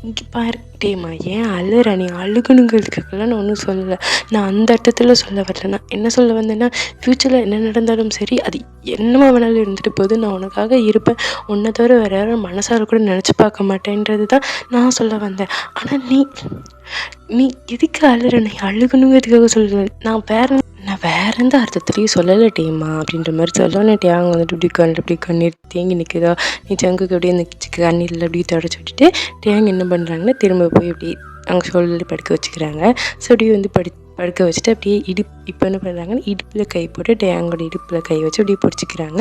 இங்கே பாரு டேமா, ஏன் அழுற? நீ அழுகணுங்கிறதுக்காகலாம் நான் ஒன்றும் சொல்லலை, நான் அந்த அர்த்தத்தில் சொல்ல வரல. நான் என்ன சொல்ல வந்தேன்னா, ஃப்யூச்சரில் என்ன நடந்தாலும் சரி, அது என்னமா வேணாலும் இருந்துட்டு போகுது, நான் உனக்காக இருப்பேன், உன்னை தவிர வேறு யாரும் மனசார கூட நினச்சி பார்க்க மாட்டேன்றது தான் நான் சொல்ல வந்தேன். ஆனால் நீ எதுக்கு அழுற? நீ அழுகணுங்கிறதுக்காக சொல்லலை, நான் வேற எந்த அர்த்தத்துலேயும் சொல்லலை டேமா அப்படின்ற மாதிரி சொல்லணும். டேங்க வந்துட்டு இப்படி கண்ணீர் தேங்கி நிற்குதா, நீ ஜங்குக்கு அப்படியே அந்த கண்ணீரில் அப்படியே தொடச்சி விட்டுட்டு டேங்க என்ன பண்ணுறாங்கன்னா, திரும்ப போய் அப்படி அவங்க ஷோல்டரில் படுக்க வச்சுக்கிறாங்க. ஸோ அப்படியே வந்து படுக்க வச்சுட்டு அப்படியே இப்போ என்ன பண்ணுறாங்கன்னா, இடுப்பில் கை போட்டு டேங்கோட இடுப்பில் கை வச்சு அப்படியே பிடிச்சிக்கிறாங்க.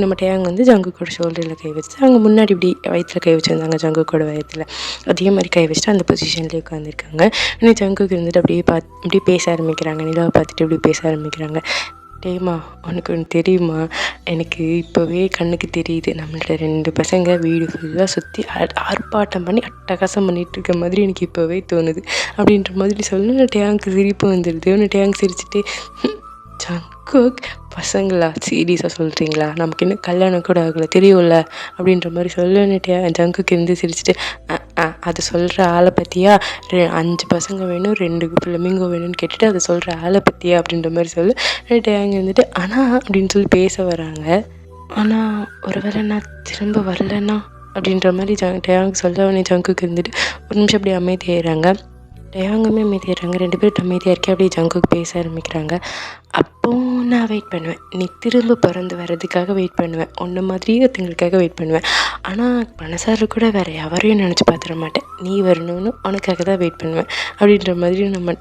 நம்ம டேங் வந்து ஜங்குக்கோட ஷோல்டரில் கை வச்சுட்டு, அவங்க முன்னாடி இப்படி வயிற்றில் கை வச்சுருந்தாங்க ஜங்குக்கோட வயிற்றில், அதே மாதிரி கை வச்சுட்டு அந்த பொசிஷன்லேயே உட்காந்துருக்காங்க. இன்னும் ஜங்குக்கு இருந்துட்டு அப்படியே பேச ஆரம்பிக்கிறாங்க, நிலாவை பார்த்துட்டு அப்படியே பேச ஆரம்பிக்கிறாங்க. டேமா, உனக்கு ஒன்று தெரியுமா, எனக்கு இப்போவே கண்ணுக்கு தெரியுது, நம்மள்ட்ட 2 பசங்க வீடு ஃபுல்லாக சுற்றி ஆர்ப்பாட்டம் பண்ணி அட்டகாசம் பண்ணிகிட்டு இருக்க மாதிரி எனக்கு இப்போவே தோணுது அப்படின்ற மாதிரி சொல்லணும். டேங்க்கு சிரிப்பு வந்துடுது. ஒன்று டேங்க் சிரிச்சுட்டு, ஜங்குக் பசங்களா, சீரியஸாக சொல்கிறீங்களா, நமக்கு இன்னும் கல்யாணம் கூட ஆகலை தெரியும்ல அப்படின்ற மாதிரி சொல்லணுட்டே. ஜங்குக்கு இருந்து சிரிச்சுட்டு, அது சொல்கிற ஆளை பற்றியா, 5 பசங்க வேணும், 2 ஃப்ளமிங்கோ வேணும்னு கேட்டுட்டு அதை சொல்கிற ஆளை பற்றியா அப்படின்ற மாதிரி சொல்லு. டேங்க வந்துட்டு ஆனால் அப்படின்னு சொல்லி பேச வராங்க. ஆனால் ஒரு வேளை நான் திரும்ப வரலன்னா அப்படின்ற மாதிரி டேங்க் சொல்ல. உடனே ஜங்குக்கு இருந்துட்டு ஒரு நிமிஷம் அப்படியே அமைதியாகிறாங்க. டேங்குமே அமைதியாகிறாங்க. 2 பேரும் அமைதியாக இருக்கே. அப்படியே ஜங்குக்கு பேச ஆரம்பிக்கிறாங்க. அப்போது நான் வெயிட் பண்ணுவேன், நீ திரும்ப பிறந்து வர்றதுக்காக வெயிட் பண்ணுவேன், உன்ன மாதிரியே ஒருத்தங்களுக்காக வெயிட் பண்ணுவேன். ஆனால் மனசார கூட வேறு யாரையும் நினச்சி பார்த்துட மாட்டேன், நீ வரணும்னு உனக்காக தான் வெயிட் பண்ணுவேன் அப்படின்ற மாதிரி நம்ம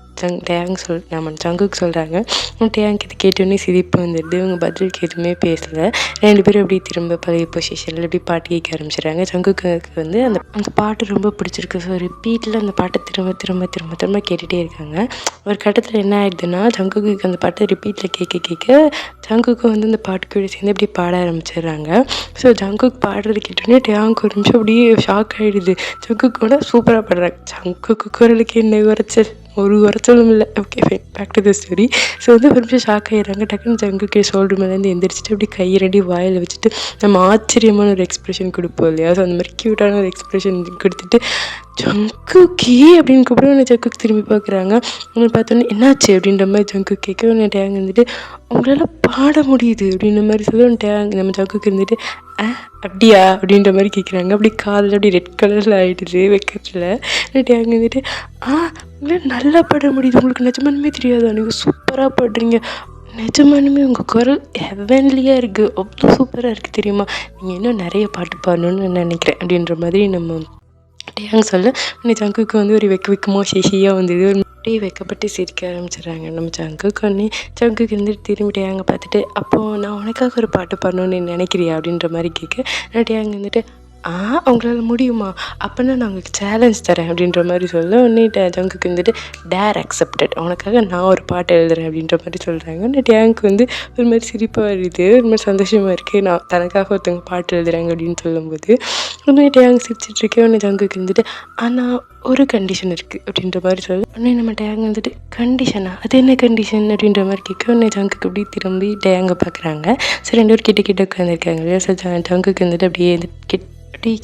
ஜங்குக்கு சொல்கிறாங்க. டேங்க் இது கேட்டோன்னே சிரிப்பு வந்துடுது. இவங்க பதிலுக்கு எதுவுமே பேசலை. 2 பேரும் அப்படி திரும்ப பழைய பொசிஷனில் அப்படி பாட்டு கேட்க ஆரம்பிச்சிடுறாங்க. ஜங்குக்கு வந்து அந்த பாட்டு ரொம்ப பிடிச்சிருக்கு. ஸோ ரிப்பீட்டில் அந்த பாட்டை திரும்ப கேட்டுகிட்டே இருக்காங்க. ஒரு கட்டத்தில் என்ன ஆயிடுதுன்னா, ஜங்குக்கு அந்த பாட்டை ரிப்பீட்டில் கேட்க ஜங்குக்கு வந்து அந்த பாட்டு கூட சேர்ந்து அப்படியே பாட ஆரம்பிச்சிடுறாங்க. ஸோ ஜங்குக்கு பாடுறது கேட்டோன்னே டேங்க் ஒரு நிமிஷம் அப்படியே ஷாக் ஆகிடுது. ஜங்குக்கு கூட சூப்பராக பாடுறாங்க. ஜங்குக்கு குரலுக்கு என்ன குறைச்சல், ஒரு குறைச்சலும் இல்லை. Okay fine, back to the story. So வந்து ஒரு நிமிஷம் ஷாக் ஆகிடுறாங்க. டக்குன்னு ஜங்குக்கு ஷோல்டர் மேலேருந்து எந்திரிச்சிட்டு அப்படி கை 2 வாயில் வச்சுட்டு நம்ம ஆச்சரியமான ஒரு எக்ஸ்ப்ரெஷன் கொடுப்போம் இல்லையா, ஸோ அந்த மாதிரி க்யூட்டான ஒரு எக்ஸ்ப்ரெஷன் கொடுத்துட்டு ஜங்குக்கி அப்படின்னு கூப்பிட்டு உன்னை ஜங்குக்கு திரும்பி பார்க்குறாங்க. உன்னை பார்த்தோன்னே என்னாச்சு அப்படின்ற மாதிரி ஜங்குக்கு கேட்க. உன்னை டேங் வந்துட்டு உங்களால் பாட முடியுது அப்படின்ற மாதிரி சொல்ல. நம்ம ஜங்குக்கு இருந்துட்டு அப்படியா அப்படின்ற மாதிரி கேட்குறாங்க. அப்படி காதில் அப்படி ரெட் கலரில் ஆகிடுது வெக்கத்தில். டேங் வந்துட்டு உங்களால் நல்லா பாட முடியுது, உங்களுக்கு நிஜமானுமே தெரியாதா, நீங்கள் சூப்பராக பாடுறீங்க, நிஜமானுமே உங்கள் குரல் ஹெவன்லியாக இருக்குது, அவ்வளோ சூப்பராக இருக்குது தெரியுமா, நீங்கள் இன்னும் நிறைய பாட்டு பாடணுன்னு நான் நினைக்கிறேன் அப்படின்ற மாதிரி நம்ம டேங் சொல்ல. ஜங்குக்கு வந்து ஒரு வெக்கமாக ஷேஷியாக வந்தது. ஒரு அப்படியே வெக்கப்பட்டு சிரிக்க ஆரம்பிச்சிடுறாங்க நம்ம ஜங்குக்கு இருந்துட்டு திரும்பி டேங்க பார்த்துட்டு, அப்போது நான் உனக்காக ஒரு பாட்டு பாடணுன்னு நினைக்கிறியா அப்படின்ற மாதிரி கேட்க. டேங்க வந்துட்டு அவங்களால முடியுமா, அப்போனா நான் உங்களுக்கு சேலஞ்ச் தரேன் அப்படின்ற மாதிரி சொல்ல. உடனே ஜங்குக்கு வந்துட்டு டேர் அக்செப்டட், உனக்காக நான் ஒரு பாட்டு எழுதுறேன் அப்படின்ற மாதிரி சொல்கிறாங்க. உடனே டேங்க்கு வந்து ஒரு மாதிரி சிரிப்பாக வருது, ஒரு மாதிரி சந்தோஷமாக இருக்குது, நான் தனக்காக ஒருத்தவங்க பாட்டு எழுதுறாங்க அப்படின்னு சொல்லும்போது. உடனே டேங்க் சிரிச்சிட்ருக்கேன். உடனே ஜங்குக்கு வந்துட்டு ஆனால் ஒரு கண்டிஷன் இருக்குது அப்படின்ற மாதிரி சொல்ல. உடனே நம்ம டேங் வந்துட்டு கண்டிஷனா, அது என்ன கண்டிஷன் அப்படின்ற மாதிரி கேட்க. உடனே ஜங்குக்கு அப்படி திரும்பி டேங்கை பார்க்குறாங்க. ஸோ 2 பேர் கிட்ட உட்காந்துருக்காங்க இல்லையா. ஸோ ஜங்குக்கு வந்துட்டு அப்படியே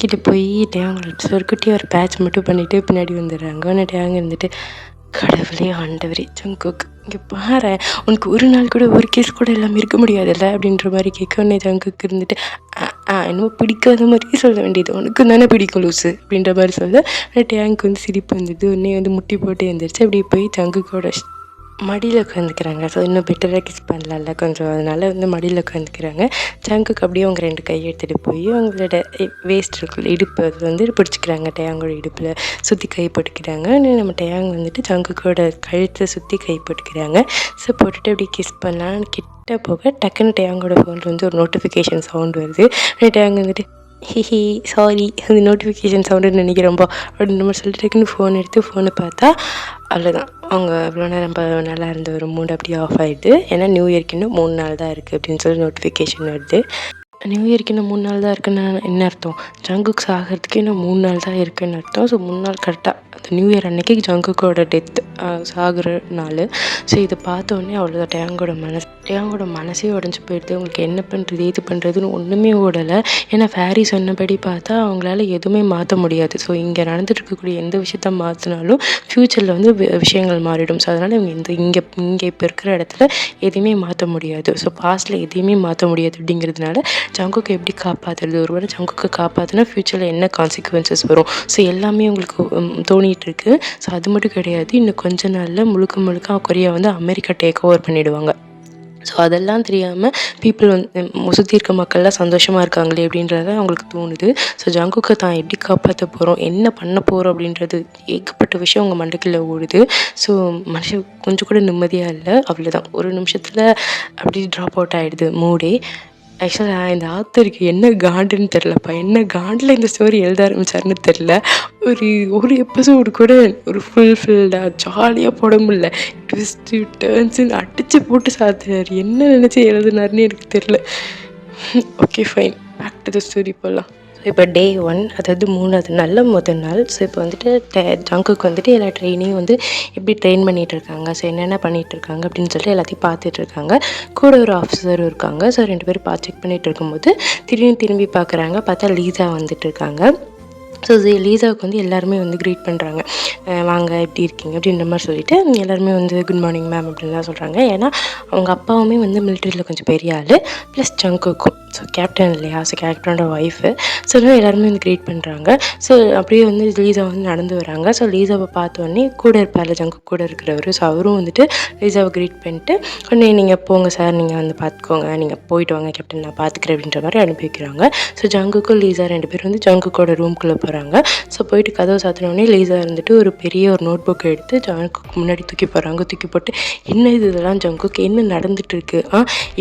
கிட்ட போய் டேங் ஒரு குட்டியாக ஒரு பேட்ச் மட்டும் பண்ணிவிட்டு பின்னாடி வந்துடுறாங்க. உடனே டேங் இருந்துட்டு கடவுளே ஆண்டவரே ஜங்குக் இங்கே பாரு, உனக்கு ஒரு நாள் கூட ஒரு கேஸ் கூட இல்லாமல் இருக்க முடியாதுல்ல அப்படின்ற மாதிரி கேட்க உடனே ஜங்குக்கு இருந்துட்டு என்னமோ பிடிக்காத மாதிரியே சொல்ல வேண்டியது, உனக்கு தானே பிடிக்கும் லூஸு அப்படின்ற மாதிரி சொல்ல டேங்க் வந்து சிரிப்பு வந்தது. உடனே வந்து முட்டி போட்டு எழுந்திரிச்சு அப்படியே போய் ஜங்குக்கோட மடியில் உட்காந்துக்கிறாங்க. ஸோ இன்னும் பெட்டராக கிஸ் பண்ணலாம்ல கொஞ்சம், அதனால் வந்து மடியில் உட்காந்துக்கிறாங்க. ஜங்குக்கு அப்படியே அவங்க 2 கை எடுத்துகிட்டு போய் அவங்களோட வேஸ்ட் இருக்குல்ல இடுப்பு அது வந்து பிடிச்சிக்கிறாங்க. டேங்கோட இடுப்பில் சுற்றி கை போட்டுக்கிறாங்க. நம்ம டேங் வந்துட்டு ஜங்குக்கோட கழுத்தை சுற்றி கை போட்டுக்கிறாங்க. ஸோ போட்டுட்டு அப்படி கிஸ் பண்ணலான்னு கிட்ட போக டக்குன்னு டேங்கோட ஃபோனில் வந்து ஒரு நோட்டிஃபிகேஷன் சவுண்ட் வருது. டேங் வந்துட்டு ஹிஹி சாரி அது நோட்டிஃபிகேஷன் சவுண்டுன்னு நினைக்கிறோம்பா அப்படின்ற மாதிரி சொல்லிட்டு டக்குன்னு ஃபோன் எடுத்து ஃபோனை பார்த்தா அவ்வளோதான். அவங்க அவ்வளோ நேரம் ரொம்ப நல்லா இருந்த ஒரு மூட் அப்படியே ஆஃப் ஆகிடுது. ஏன்னா நியூ இயர்க்கு இன்னும் 3 நாள் தான் இருக்குது அப்படின்னு சொல்லி நோட்டிஃபிகேஷன் வருது. நியூ இயர்க்கு இன்னும் 3 நாள் தான் இருக்குன்னு என்ன அர்த்தம்? ஜங்குக் சாகிறதுக்கு இன்னும் 3 நாள் தான் இருக்குதுன்னு அர்த்தம். ஸோ 3 நாள் கரெக்டாக அந்த நியூ இயர் அன்னைக்கு ஜங்குக்கோட டெத் சாகிற நாள். ஸோ இதை பார்த்தோன்னே அவ்வளோதான் டேங்கோட மனசே உடஞ்சி போயிடுது. அவங்களுக்கு என்ன பண்ணுறது ஏது பண்ணுறதுன்னு ஒன்றுமே ஓடலை. ஏன்னா ஃபேரி சொன்னபடி பார்த்தா அவங்களால எதுவுமே மாற்ற முடியாது. ஸோ இங்கே நடந்துட்டு இருக்கக்கூடிய எந்த விஷயத்த மாற்றினாலும் ஃப்யூச்சரில் வந்து விஷயங்கள் மாறிடும். ஸோ அதனால் இவங்க இங்கே இப்போ இருக்கிற இடத்துல எதையுமே மாற்ற முடியாது. ஸோ பாஸ்ட்டில் எதையுமே மாற்ற முடியாது அப்படிங்கிறதுனால ஜங்குக்கு எப்படி காப்பாற்றுறது, ஒருவேளை ஜங்குக்கு காப்பாற்றினா ஃப்யூச்சரில் என்ன கான்சிக்வன்சஸ் வரும், ஸோ எல்லாமே உங்களுக்கு தோணிகிட்டு இருக்கு. ஸோ அது மட்டும் கிடையாது, இன்னும் கொஞ்ச நாளில் முழுக்க கொரியா வந்து அமெரிக்கா டேக் ஓவர் பண்ணிவிடுவாங்க. ஸோ அதெல்லாம் தெரியாமல் பீப்புள் வந்து சுற்றி இருக்க மக்கள்லாம் சந்தோஷமாக இருக்காங்களே அப்படின்றத அவங்களுக்கு தோணுது. ஸோ ஜங்குக்கை தான் எப்படி காப்பாற்ற போகிறோம், என்ன பண்ண போகிறோம் அப்படின்றது ஏகப்பட்ட விஷயம் அவங்க மண்டைக்குள்ளே ஓடுது. ஸோ மனுஷன் கொஞ்சம் கூட நிம்மதியாக இல்லை. அவ்வளோதான், ஒரு நிமிஷத்தில் அப்படி ட்ராப் அவுட் ஆகிடுது மூடே. ஆக்சுவலாக இந்த ஆத்தருக்கு என்ன காண்டுன்னு தெரிலப்பா, என்ன காண்டில் இந்த ஸ்டோரி எழுத ஆரம்பித்தாருன்னு தெரில. ஒரு எபிசோடு கூட ஒரு ஃபுல்ஃபில்டாக ஜாலியாக போட முடியல. ட்விஸ்ட்டு டர்ன்ஸுன்னு அடித்து போட்டு சாத்துறாரு. என்ன நினச்சி எழுதுனாருன்னு எனக்கு தெரில. Okay fine, back to the story போகலாம். இப்போ டே 1, அதாவது 3வது நாள் முதல் நாள். ஸோ இப்போ வந்துட்டு ஜங்குக்கு வந்துட்டு எல்லா ட்ரெயினையும் வந்து எப்படி ட்ரெயின் பண்ணிகிட்ருக்காங்க, ஸோ என்னென்ன பண்ணிகிட்ருக்காங்க அப்படின்னு சொல்லிட்டு எல்லாத்தையும் பார்த்துட்ருக்காங்க. கூட ஒரு ஆஃபீஸரும் இருக்காங்க. ஸோ 2 பேரும் செக் பண்ணிகிட்டு இருக்கும்போது திடீர்னு திரும்பி பார்க்குறாங்க. பார்த்தா லீஸா வந்துட்டுருக்காங்க. ஸோ லீஸாவுக்கு வந்து எல்லாருமே வந்து க்ரீட் பண்ணுறாங்க. வாங்க எப்படி இருக்கீங்க அப்படின்ற மாதிரி சொல்லிவிட்டு எல்லாருமே வந்து குட் மார்னிங் மேம் அப்படின்லாம் சொல்கிறாங்க. ஏன்னா அவங்க அப்பாவுமே வந்து மிலிட்ரியில் கொஞ்சம் பெரிய ஆள், ப்ளஸ் ஜங்குக்கும் ஸோ கேப்டன் இல்லையா, ஸோ கேப்டனோட ஒய்ஃபு. ஸோ எல்லாருமே வந்து க்ரீட் பண்ணுறாங்க. ஸோ அப்படியே வந்து லீஸா வந்து நடந்து வராங்க. ஸோ லீஸாவை பார்த்தோன்னே கூட இருப்பார்ல ஜங்குக் கூட இருக்கிறவர், ஸோ அவரும் வந்துட்டு லீஸாவை க்ரீட் பண்ணிட்டு உடனே நீங்கள் போங்க சார், நீங்கள் வந்து பார்த்துக்கோங்க, நீங்கள் போயிட்டு வாங்க கேப்டன், நான் பார்த்துக்கிறேன் அப்படின்ற மாதிரி அனுப்பி வைக்கிறாங்க. ஸோ ஜங்குக்கும் லீஸா 2 பேரும் வந்து ஜங்குக்கோட ரூம்குள்ளே போகிறாங்க. ஸோ போயிட்டு கதவை சாத்தினோடனே லீஸா இருந்துட்டு ஒரு பெரிய ஒரு நோட் புக்கை எடுத்து ஜங்குக்கு முன்னாடி தூக்கி போட்டு என்ன இதெல்லாம் ஜங்குக்கு என்ன நடந்துட்டு இருக்கு,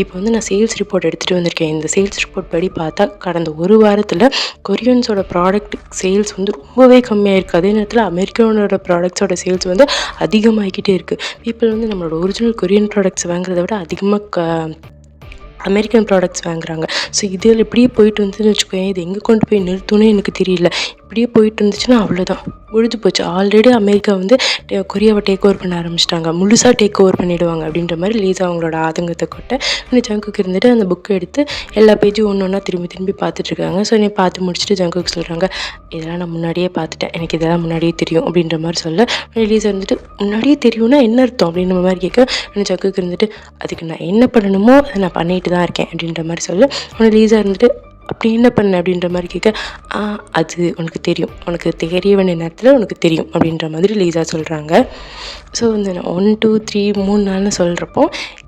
இப்போ வந்து நான் சேல்ஸ் ரிப்போர்ட் எடுத்துகிட்டு வந்திருக்கேன். இந்த சேல்ஸ் ரிப்போர்ட் படி பார்த்தா கடந்த ஒரு வாரத்தில் கொரியன்ஸோட ப்ராடக்ட் சேல்ஸ் வந்து ரொம்பவே கம்மியாக இருக்குது. அதே நேரத்தில் அமெரிக்கனோட ப்ராடக்ட்ஸோட சேல்ஸ் வந்து அதிகமாகிக்கிட்டே இருக்குது. பீப்புள் வந்து நம்மளோட ஒரிஜினல் கொரியன் ப்ராடக்ட்ஸ் வாங்குறத விட அதிகமாக அமெரிக்கன் ப்ராடக்ட்ஸ் வாங்குறாங்க. ஸோ இதில் இப்படியே போயிட்டு வந்துன்னு வச்சுக்கோங்க, இது எங்கே கொண்டு போய் நிறுத்தணும்னு எனக்கு தெரியல. இப்படியே போயிட்டு இருந்துச்சுன்னா அவ்வளோதான், முடிஞ்சு போச்சு. ஆல்ரெடி அமெரிக்கா வந்து கொரியாவை டேக் ஓவர் பண்ண ஆரம்பிச்சிட்டாங்க, முழுசாக டேக் ஓவர் பண்ணிவிடுவாங்க அப்படின்ற மாதிரி லீஸா அவங்களோட ஆதங்கத்தை கொட்ட ஜங்குக்கு இருந்துட்டு அந்த புக்கை எடுத்து எல்லா பேஜும் ஒன்று திரும்பி பார்த்துட்ருக்காங்க. ஸோ நீ பார்த்து முடிச்சுட்டு ஜங்குக்கு சொல்கிறாங்க, இதெல்லாம் நான் முன்னாடியே பார்த்துட்டேன், எனக்கு இதெல்லாம் முன்னாடியே தெரியும் அப்படின்ற மாதிரி சொல்ல லீஸா இருந்துட்டு முன்னாடியே தெரியும்னா என்ன அர்த்தம் அப்படின்ற மாதிரி கேட்க ஜங்குக்கு இருந்துட்டு அதுக்கு நான் என்ன பண்ணணுமோ அதை நான் பண்ணிட்டு தான் இருக்கேன் அப்படின்ற மாதிரி சொல்ல லீஸா இருந்துட்டு அப்படி என்ன பண்ண அப்படின்ற மாதிரி கேட்க அது உனக்கு தெரியும், உனக்கு தெரிய வேண்டிய நேரத்தில் உனக்கு தெரியும் அப்படின்ற மாதிரி லீஸா சொல்கிறாங்க. ஸோ இந்த 1 2 3 3 நாள்னு சொல்கிறப்போ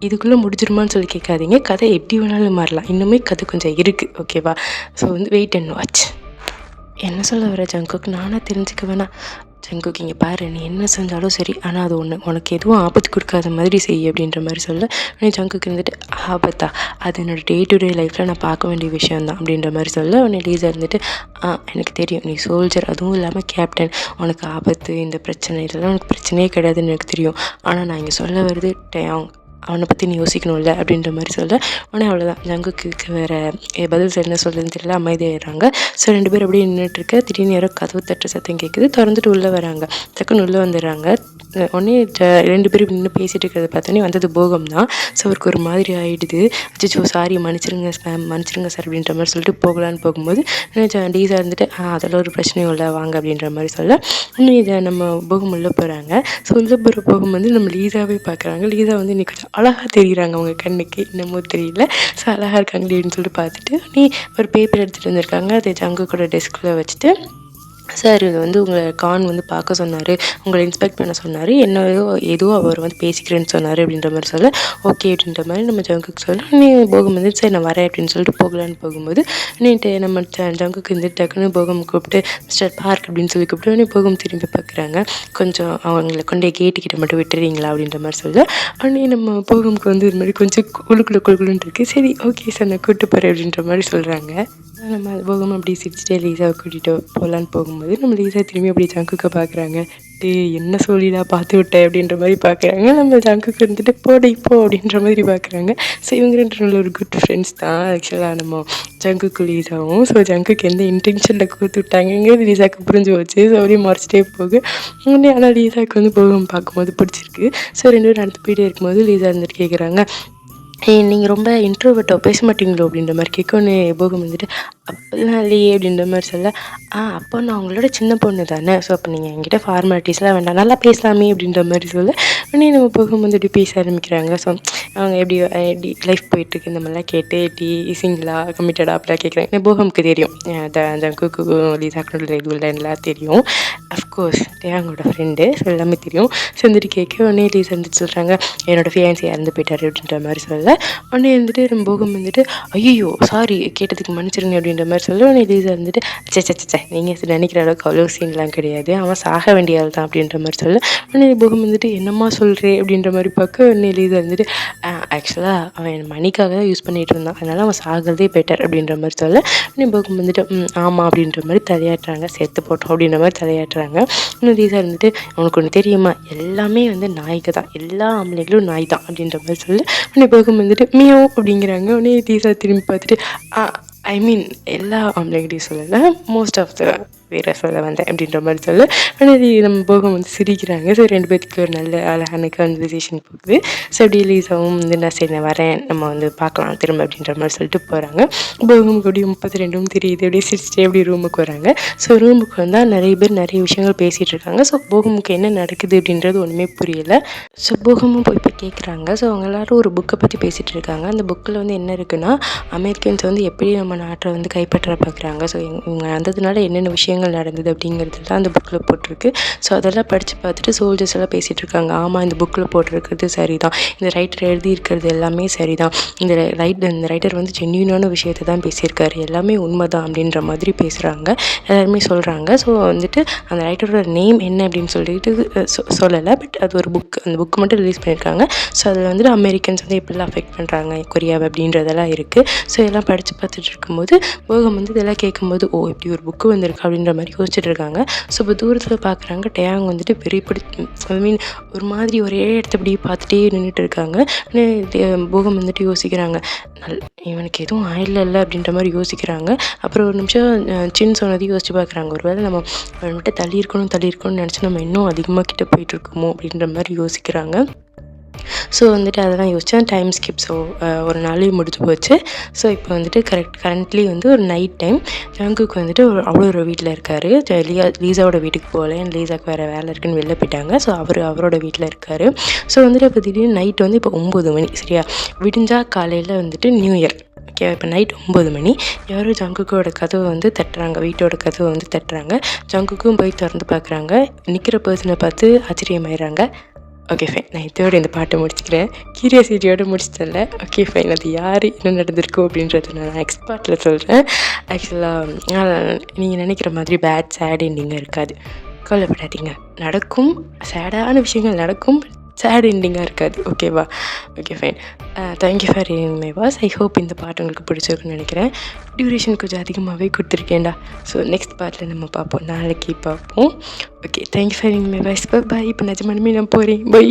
இதுக்குள்ளே முடிஞ்சிருமான்னு சொல்லி கேட்காதீங்க, கதை எப்படி வேணாலும் மாறலாம், இன்னுமே கதை கொஞ்சம் இருக்குது, ஓகேவா? ஸோ வந்து வெயிட் அண்ட் வாட்ச். என்ன சொல்ல வர ஜங்குக்கு, நானாக தெரிஞ்சுக்க வேணாம். ஜங்குக்கு இங்கே பாரு, நீ என்ன செஞ்சாலும் சரி, ஆனால் அது உனக்கு எதுவும் ஆபத்து கொடுக்காத மாதிரி செய் அப்படின்ற மாதிரி சொல்ல ஜங்குக்கு இருந்துட்டு ஆபத்தா, அது என்னோடய டே டு டே லைஃப்பில் நான் பார்க்க வேண்டிய விஷயந்தான் அப்படின்ற மாதிரி சொல்ல உடனே லீஸா இருந்துட்டு எனக்கு தெரியும், நீ சோல்ஜர், அதுவும் இல்லாமல் கேப்டன், உனக்கு ஆபத்து இந்த பிரச்சனை இதெல்லாம் உனக்கு பிரச்சனையே கிடையாதுன்னு எனக்கு தெரியும். ஆனால் நான் இங்கே சொல்ல வருது அவனை பற்றி நீ யோசிக்கணும்ல அப்படின்ற மாதிரி சொல்ல உடனே அவ்வளோதான், ஜங்குக்கு வேறு பதில் என்ன சொல்கிறதுன்னு தெரியல, அமைதியாகிடுறாங்க. ஸோ 2 பேர் அப்படியே நின்றுட்டுருக்க திடீர்னு யாரோ கதவு தட்டுற சத்தம் கேட்குது, திறந்துட்டு உள்ளே வராங்க. டக்குன்னு உள்ளே வந்துடுறாங்க. உடனே 2 பேரும் நின்று பேசிகிட்டு இருக்கிறத பார்த்தோன்னே வந்தது போகம் தான். ஸோ அவருக்கு ஒரு மாதிரி ஆகிடுது. அச்சோ சாரி மன்னிச்சிருங்க மேம் மன்னிச்சிருங்க சார் அப்படின்ற மாதிரி சொல்லிட்டு போகலான்னு போகும்போது டீஸாக இருந்துட்டு அதெல்லாம் ஒரு பிரச்சனையும் இல்லை வாங்க அப்படின்ற மாதிரி சொல்ல இன்னும் இதை நம்ம போகம் உள்ளே போகிறாங்க. ஸோ உள்ளே போகிற போகம் வந்து நம்ம லீஸாவே பார்க்குறாங்க. லீஸா வந்து இன்னைக்கு கொஞ்சம் அழகாக தெரியுறாங்க அவங்க கண்ணுக்கு, என்னமோ தெரியல. ஸோ அழகாக இருக்காங்களே அப்படின்னு சொல்லிட்டு பார்த்துட்டு நீ ஒரு பேப்பர் எடுத்துகிட்டு வந்திருக்காங்க. அதை ஜங்கு கூட டெஸ்கில் வச்சுட்டு சார் இது வந்து உங்களை கான் வந்து பார்க்க சொன்னார், உங்களை இன்ஸ்பெக்ட் பண்ண சொன்னார், ஏதோ அவர் வந்து பேசிக்கிறேன்னு சொன்னார் அப்படின்ற மாதிரி சொல்ல ஓகே அப்படின்ற மாதிரி நம்ம ஜங்குக்கு சொல்ல நீ போகம் வந்து சரி நான் வரேன் அப்படின்னு சொல்லிட்டு போகலான்னு போகும்போது நீட்டு நம்ம ஜங்குக்கு வந்து டக்குன்னு போகம் கூப்பிட்டு மிஸ்டர் பார்க் அப்படின்னு சொல்லி கூப்பிட்டு நீ போகம் திரும்பி பார்க்குறாங்க. கொஞ்சம் அவங்கள கொண்டே கேட்டுக்கிட்ட மட்டும் விட்டுறீங்களா அப்படின்ற மாதிரி சொல்ல உடனே நம்ம போகமுக்கு வந்து இது மாதிரி கொஞ்சம் குழுக்குள்ளுன்னு இருக்குது. சரி ஓகே சார் நான் கூப்பிட்டு போகிறேன் அப்படின்ற மாதிரி சொல்கிறாங்க. நம்ம போகம் அப்படி சிரிச்சுட்டே லீஸாவை கூட்டிகிட்டு போகலான்னு போகும்போது நம்ம லீஸா திரும்பி அப்படி ஜங்குக்கை பார்க்குறாங்க. என்ன சொல்லிடா பார்த்து விட்டேன் அப்படின்ற மாதிரி பார்க்குறாங்க. நம்ம ஜங்குக்கு இருந்துட்டு போட இப்போ அப்படின்ற மாதிரி பார்க்குறாங்க. ஸோ இவங்க 2 நல்ல ஒரு குட் ஃப்ரெண்ட்ஸ் தான் ஆக்சுவலாக நம்ம ஜங்குக்கு லீஸாவும். ஸோ ஜங்குக்கு எந்த இன்டென்ஷனில் கொடுத்து விட்டாங்கிறது லீஸாவுக்கு புரிஞ்சு போச்சு. ஸோ அப்படியே மறைச்சிட்டே போகு. ஆனால் லீஸாவுக்கு வந்து போகம் பார்க்கும்போது பிடிச்சிருக்கு. ஸோ 2 பேரும் நடந்து போயிட்டே இருக்கும்போது லீஸா இருந்துட்டு கேட்குறாங்க நீங்கள் ரொம்ப இன்ட்ரோவர்ட்டோ பேச மாட்டீங்களோ அப்படின்ற மாதிரி கேட்கணுன்னே போகம் வந்துட்டு அப்படிலாம் இல்லையே அப்படின்ற மாதிரி சொல்ல அப்போ நான் அவங்களோட சின்ன பொண்ணு தானே, ஸோ அப்போ நீங்கள் என்கிட்ட ஃபார்மாலிட்டிஸ்லாம் வேண்டாம் நல்லா பேசலாமே அப்படின்ற மாதிரி சொல்ல உடனே நம்ம போகம் வந்து இப்படி பேச ஆரம்பிக்கிறாங்க. ஸோ அவங்க எப்படி லைஃப் போயிட்டுருக்கு இந்த மாதிரிலாம் கேட்டு எப்படி சிங்கிளா கமிட்டடாக அப்படிலாம் கேட்குறாங்க. போகமுக்கு தெரியும் ஜங்குக்கு லீஸாக்கோட இதுலாம் தெரியும். அஃப்கோர்ஸ் அவங்களோட ஃப்ரெண்டு ஸோ எல்லாமே தெரியும். ஸோ வந்துட்டு கேட்க உடனே லீஸ் வந்துட்டு சொல்கிறாங்க என்னோடய ஃபியான்சி இறந்து போயிட்டார் அப்படின்ற மாதிரி சொல்ல உடனே வந்துட்டு நம்ம போகம் வந்துட்டு ஐயோ சாரி கேட்டதுக்கு மன்னிச்சிருங்க அப்படின்ற மாதிரி சொல்ல உடனே லீஸா இருந்துட்டு சே நீங்கள் நினைக்கிற அளவுக்கு அவ்வளோ சீன்லாம் கிடையாது, அவன் சாக வேண்டிய ஆள் தான் அப்படின்ற மாதிரி சொல்ல உடனே போகம் வந்துட்டு என்னம்மா சொல்கிறேன் அப்படின்ற மாதிரி பார்க்க உடனே லீஸா இருந்துட்டு ஆக்சுவலாக அவன் மணிக்காக தான் யூஸ் பண்ணிகிட்டு இருந்தான், அதனால் அவன் சாகிறதே பெட்டர் அப்படின்ற மாதிரி சொல்ல உடனே போகம் வந்துட்டு ஆமாம் அப்படின்ற மாதிரி தலையாட்டுறாங்க. சேர்த்து போட்டோம் அப்படின்ற மாதிரி தலையாட்டுறாங்க. இன்னும் லீஸா இருந்துட்டு உனக்கு ஒன்று தெரியுமா எல்லாமே வந்து நாய்க்கு தான், எல்லா ஆம்பளைங்களும் நாய் தான் அப்படின்ற மாதிரி சொல்ல உடனே போகம் வந்துட்டு மியோ அப்படிங்கிறாங்க. உடனே லீஸா திரும்பி பார்த்துட்டு ஐ மீன் எல்லா ஆம்பளைங்களையும் சொல்லலை, மோஸ்ட் ஆஃப் த வேற சொல்ல வந்தேன் அப்படின்ற மாதிரி சொல்ல ஆனால் நம்ம போகம் வந்து சிரிக்கிறாங்க. ஸோ 2 பேத்துக்கு ஒரு நல்ல அழகான கான்வர்சேஷன் போகுது. ஸோ அப்படி லீஸாவும் வந்து நான் சரி நான் வரேன் நம்ம வந்து பார்க்கலாம் திரும்ப அப்படின்ற மாதிரி சொல்லிட்டு போகிறாங்க. போகமுக்கு அப்படியே 32 தெரியுது. அப்படியே சிரிச்சுட்டே அப்படியே ரூமுக்கு வராங்க. ஸோ ரூமுக்கு வந்தால் நிறைய பேர் நிறைய விஷயங்கள் பேசிகிட்டு இருக்காங்க. ஸோ போகமுக்கு என்ன நடக்குது அப்படின்றது ஒன்றுமே புரியலை. ஸோ போகமும் போய் கேட்குறாங்க. ஸோ அவங்க எல்லோரும் ஒரு புக்கை பற்றி பேசிகிட்டு இருக்காங்க. அந்த புக்கில் வந்து என்ன இருக்குன்னா அமெரிக்கன்ஸ் வந்து எப்படி நம்ம நாட்டை வந்து கைப்பற்ற பார்க்குறாங்க, ஸோ இவங்க வந்ததுனால என்னென்ன விஷயங்கள் நடந்தது அப்படிங்கிறது தான் அந்த புக்கில் போட்டிருக்கு. ஸோ அதெல்லாம் படித்து பார்த்துட்டு சோல்ஜர்ஸ் எல்லாம் பேசிகிட்டு இருக்காங்க. ஆமாம் இந்த புக்கில் போட்டிருக்கிறது சரி தான், இந்த ரைட்டர் எழுதியிருக்கிறது எல்லாமே சரி தான், இந்த ரைட்டர் வந்து ஜென்யூனான விஷயத்தை தான் பேசியிருக்காரு, எல்லாமே உண்மை தான் அப்படின்ற மாதிரி பேசுகிறாங்க, எல்லாருமே சொல்கிறாங்க. ஸோ வந்துட்டு அந்த ரைட்டரோட நேம் என்ன அப்படின்னு சொல்லிட்டு சொல்லலை, பட் அது ஒரு புக், அந்த புக்கு மட்டும் ரிலீஸ் பண்ணியிருக்காங்க. ஸோ அதில் வந்துட்டு அமெரிக்கன்ஸ் வந்து எப்படிலாம் அஃபெக்ட் பண்ணுறாங்க கொரியாவை அப்படின்றதெல்லாம் இருக்குது. ஸோ எல்லாம் படித்து பார்த்துட்டு இருக்கும்போது போகம் வந்து இதெல்லாம் கேட்கும்போது இப்படி ஒரு புக்கு வந்திருக்கு அப்படின்ற மாதிரி யோசிச்சுட்டு இருக்காங்க. ஸோ இப்போ தூரத்தில் பார்க்குறாங்க டேயாங் வந்துட்டு பெரிய ஐ மீன் ஒரு மாதிரி ஒரே இடத்த அப்படியே பார்த்துட்டே நின்றுட்டு இருக்காங்க. போகம் வந்துட்டு யோசிக்கிறாங்க இவனுக்கு எதுவும் ஆயிடல அப்படின்ற மாதிரி யோசிக்கிறாங்க. அப்புறம் ஒரு நிமிஷம் சின்ன சொன்னதையும் யோசிச்சு பார்க்குறாங்க, ஒருவேளை நம்ம அவன்கிட்ட தள்ளி இருக்கணும்னு நினச்சி நம்ம இன்னும் அதிகமாக கிட்ட போயிட்டு இருக்கோமோ அப்படின்ற மாதிரி யோசிக்கிறாங்க. ஸோ வந்துட்டு அதெல்லாம் யோசித்தேன். Time skip. ஸோ ஒரு நாள் முடிஞ்சு போச்சு. ஸோ இப்போ வந்துட்டு கரண்ட்லி வந்து ஒரு நைட் டைம் ஜங்குக்கு வந்துட்டு அவ்வளோ ஒரு வீட்டில் இருக்கார். லீஸாவோட வீட்டுக்கு போகல, லீஸாவுக்கு வேறு வேலை இருக்குன்னு வெளில போயிட்டாங்க. ஸோ அவரோட வீட்டில் இருக்கார். ஸோ வந்துட்டு இப்போ திடீர்னு நைட் வந்து இப்போ 9 மணி சரியா, விடிஞ்சால் காலையில் வந்துட்டு நியூ இயர். ஓகே இப்போ நைட் 9 மணி யாரோ ஜங்குக்கோட கதவை வந்து தட்டுறாங்க, வீட்டோட கதவை வந்து தட்டுறாங்க. ஜங்குக்கும் போய் திறந்து பார்க்குறாங்க. நிற்கிற பர்சனை பார்த்து ஆச்சரியமாயிடுறாங்க. ஓகே ஃபைன், நான் இதோட இந்த பாட்டை முடிச்சுக்கிறேன். கியூரியாசிட்டியோடு முடிச்சிட்டல. ஓகே ஃபைன், அது யார் என்ன நடந்திருக்கும் அப்படின்றத நான் நெக்ஸ்ட் பார்ட்டில் சொல்கிறேன். ஆக்சுவலாக நீங்கள் நினைக்கிற மாதிரி பேட் சேட் எண்டிங்காக இருக்காது, கவலைப்படாதீங்க. நடக்கும், சேடான விஷயங்கள் நடக்கும், சேட் எண்டிங்காக இருக்காது. ஓகேவா? Okay fine. Thank you for reading my voice. I hope இந்த பாட்டு உங்களுக்கு பிடிச்சிருக்குன்னு நினைக்கிறேன். டியூரேஷன் கொஞ்சம் அதிகமாகவே கொடுத்துருக்கேன்டா. ஸோ நெக்ஸ்ட் பார்ட்டில் நம்ம பார்ப்போம், நாளைக்கு பார்ப்போம். Okay, thank you for reading my voice. பாய். இப்போ நிஜமானுமே நான் போகிறேன். பை.